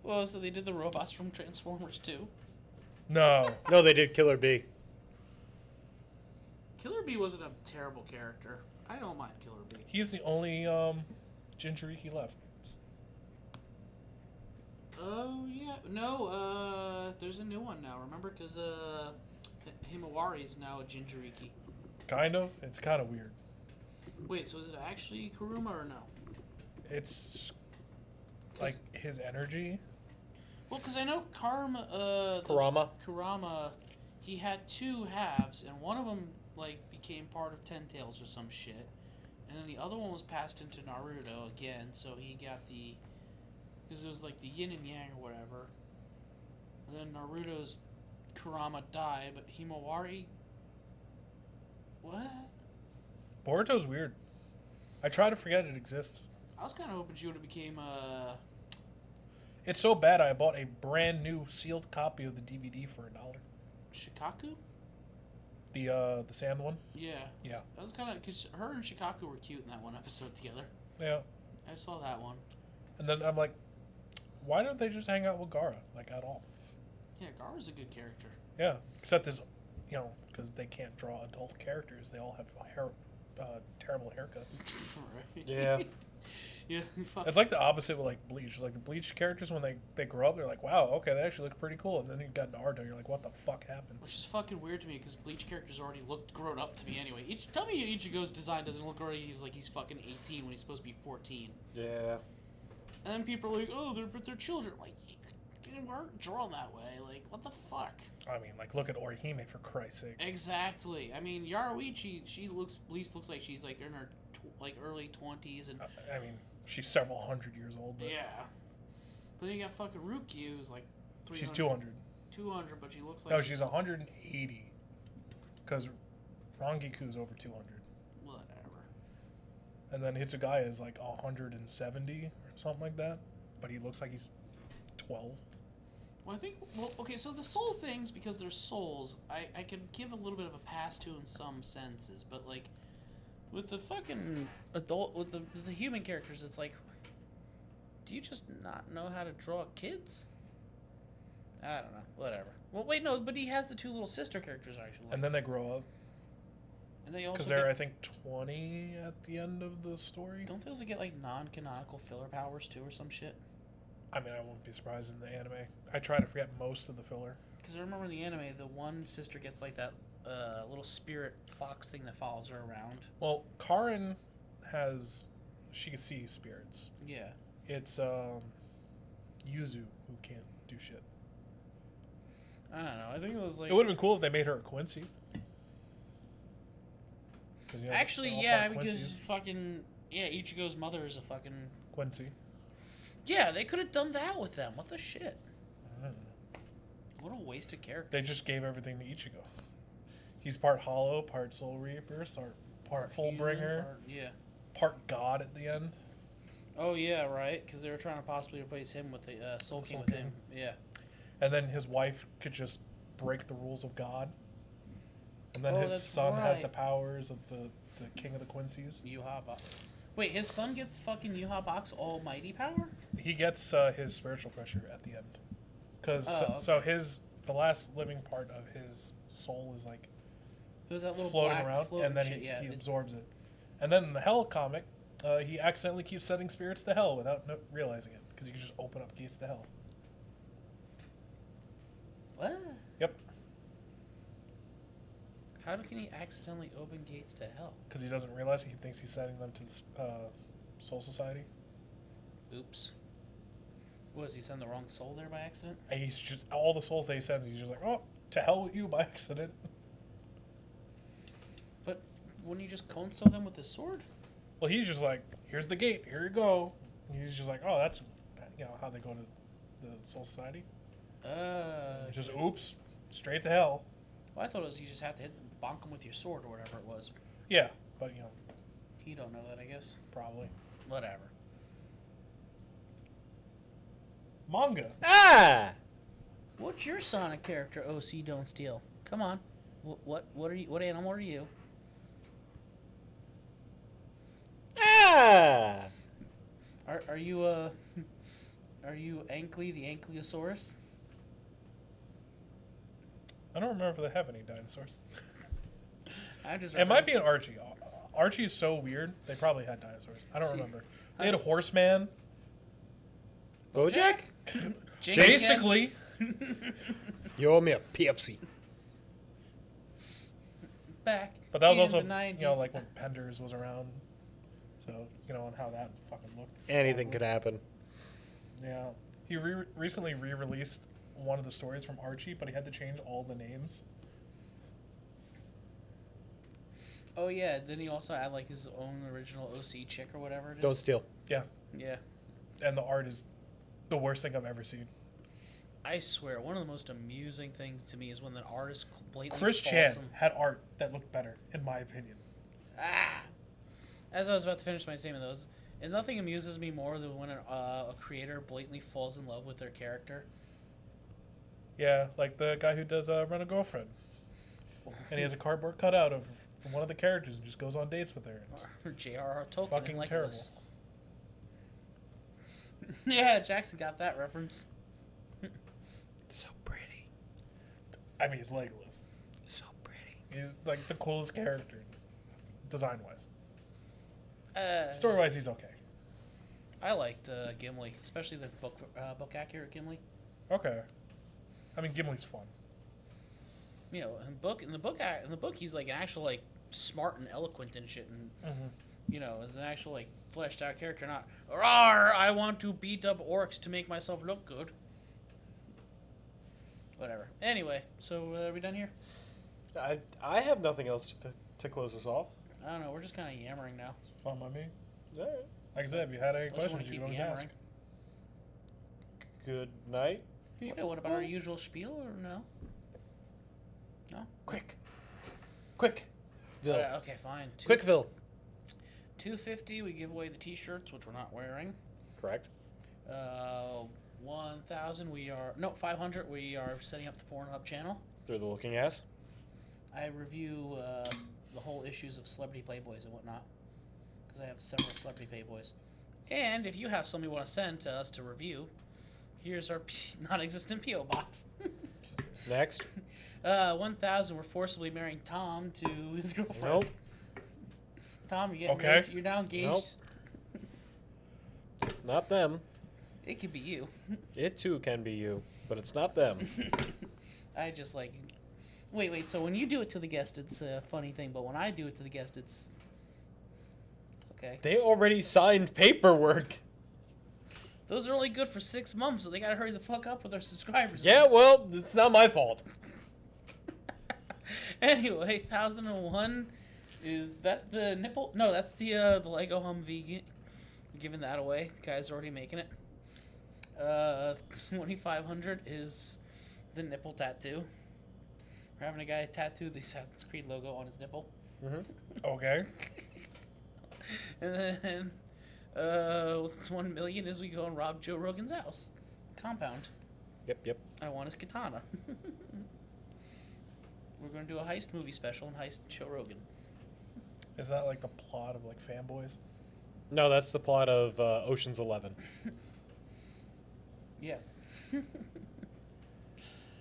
Well, so they did the robots from Transformers too. No. No, they did Killer Bee. Killer Bee wasn't a terrible character. I don't mind Killer Bee. He's the only Jinchuriki left. Oh yeah, no. There's a new one now. Remember, because Himawari is now a Jinchuriki. Kind of. It's kind of weird. Wait, so is it actually Kuruma or no? It's like his energy. Well, because I know Kurama, he had 2 halves, and one of them like became part of Ten Tails or some shit, and then the other one was passed into Naruto again. So he got because it was like the yin and yang or whatever. And then Naruto's Kurama died, but Himawari. What? Boruto's weird. I try to forget it exists. I was kind of hoping she would have became It's so bad I bought a brand new sealed copy of the DVD for $1. Shikaku. The sand one. Yeah. Yeah. I was kind of because her and Shikaku were cute in that one episode together. Yeah. I saw that one. And then I'm like, why don't they just hang out with Gaara like at all? Yeah, Gaara's a good character. Yeah. Except as, because they can't draw adult characters. They all have terrible haircuts. Right. Yeah. Yeah. Fuck. It's like the opposite with like Bleach. It's like the Bleach characters when they grow up, they're like, wow, okay, they actually look pretty cool. And then you got Naruto, and you're like, what the fuck happened? Which is fucking weird to me because Bleach characters already looked grown up to me anyway. Tell me Ichigo's design doesn't look already. He's like he's fucking 18 when he's supposed to be 14. Yeah. And then people are like, oh, they're children. Like, you weren't drawn that way. Like, what the fuck? I mean, like, look at Orihime for Christ's sake. Exactly. I mean, Yaruichi, she at least looks like she's like in her early 20s and I mean, she's several hundred years old. But yeah. But then you got fucking Ruki, who's like 300. she's 200. 200, but she looks like No, she's 180. Because Rangiku's over 200. whatever. And then Hitsugaya is like 170 or something like that. But he looks like he's 12. Well, I think, okay, so the soul things, because they're souls, I could give a little bit of a pass to in some senses, but, like, with the fucking with the human characters, it's like, do you just not know how to draw kids? I don't know, whatever. Well, wait, no, but he has the 2 little sister characters, actually. And then they grow up. And they also Because they're, I think, 20 at the end of the story. don't they also get, like, non-canonical filler powers, too, or some shit? I mean, I won't be surprised in the anime. I try to forget most of the filler. Because I remember in the anime, the one sister gets, like, that little spirit fox thing that follows her around. Well, Karin she can see spirits. I don't know. I think it was like. It would have been cool if they made her a Quincy. Actually, yeah, because fucking Ichigo's mother is a fucking Quincy. Yeah, they could have done that with them. What the shit? What a wasted character. They just gave everything to Ichigo. He's part Hollow, part Soul Reaper, part Fullbringer, part God at the end. Oh yeah, right. Because they were trying to possibly replace him with the Soul King with him. Yeah. And then his wife could just break the rules of God. And then his that's son has the right. powers of the King of the Quincy's. Yuhaba. Wait, his son gets fucking Yuhabak's almighty power? He gets his spiritual pressure at the end. Because the last living part of his soul is like It was that little floating black around, floating and then shit. he absorbs it. And then in the Hell comic, he accidentally keeps sending spirits to Hell without realizing it, because he can just open up gates to Hell. What? Yep. How can he accidentally open gates to hell? Because he doesn't realize it. He thinks he's sending them to the Soul Society. Oops. What, does he send the wrong soul there by accident? And he's just, all the souls that he sends, he's just like, oh, to hell with you by accident. But wouldn't you just console them with his sword? Well, he's just like, here's the gate, here you go. And he's just like, oh, that's how they go to the Soul Society. Just oops, straight to hell. Well, I thought it was you just have to bonk him with your sword or whatever it was. Yeah, but You don't know that, I guess. probably. Whatever. Manga. Ah! What's your Sonic character? OC Don't Steal. Come on. What are you? What animal are you? Ah! Are you are you Ankley the Ankylosaurus? I don't remember if they have any dinosaurs. I just. It might be an Archie. Archie is so weird. They probably had dinosaurs. I don't remember. They had a horseman. Bojack? Basically. You owe me a Pepsi. Back. But that was in also, the 90s. like when Penders was around. So, and how that fucking looked. Anything could happen. Yeah. He recently re-released one of the stories from Archie, but he had to change all the names. Oh yeah, then he also had like his own original OC chick or whatever it is. Don't steal. Yeah. Yeah. And the art is the worst thing I've ever seen. I swear, one of the most amusing things to me is when the artist blatantly Chris falls Chan him. had art that looked better, in my opinion. As I was about to finish my statement, though, and nothing amuses me more than when a creator blatantly falls in love with their character. Yeah, like the guy who does Run a Girlfriend. And he has a cardboard cutout of one of the characters and just goes on dates with her. Or J.R.R. Tolkien. Fucking like terrible. This. Yeah, Jackson got that reference. So pretty. I mean, he's Legolas. So pretty. He's like the coolest character, design-wise. Story-wise, Story-wise, he's okay. I liked Gimli, especially the book-accurate Gimli. Okay. I mean, Gimli's fun. You know, in the book, he's like an actual like smart and eloquent and shit, and you know, as an actual like fleshed out character, not "Rawr, I want to beat up orcs to make myself look good." Whatever. Anyway, so are we done here? I have nothing else to close us off. I don't know. We're just kind of yammering now. Fun by me. All right. Like I said, if you had any Unless you questions, want to you keep can always yammering. ask. Good night. Okay, what about our usual spiel or no? No. Quick. Okay, fine. Quickville. $250. We give away the T-shirts, which we're not wearing. Correct. 1,000. 500. We are setting up the Pornhub channel. Through the looking ass. I review the whole issues of Celebrity Playboys and whatnot, because I have several Celebrity Playboys. And if you have something you want to send to us to review, here's our non-existent P.O. box. Next. 1,000. We're forcibly marrying Tom to his girlfriend. Nope. Tom, you're getting Okay. married. You're now engaged. Nope. Not them. It could be you. It too can be you, but it's not them. I just like. Wait. So when you do it to the guest, it's a funny thing, but when I do it to the guest, it's okay. They already signed paperwork. Those are only good for 6 months, so they gotta hurry the fuck up with their subscribers. Yeah, well, it's not my fault. Anyway, 1001 is that the nipple? No, that's the Lego Humvee. Giving that away. The guy's already making it. 2500 is the nipple tattoo. We're having a guy tattoo the Assassin's Creed logo on his nipple. Okay. And then 1 million is we go and rob Joe Rogan's house. Compound. Yep. I want his katana. We're going to do a heist movie special and heist Joe Rogan. Is that like the plot of like Fanboys? No, that's the plot of Ocean's 11. Yeah.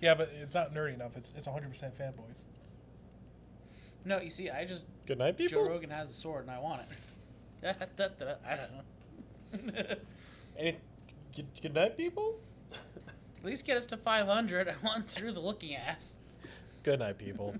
Yeah, but it's not nerdy enough. It's 100% Fanboys. No, you see, I just... Good night, people. Joe Rogan has a sword and I want it. I don't know. Good night, people. At least get us to 500. I want through the looking ass. Good night, people.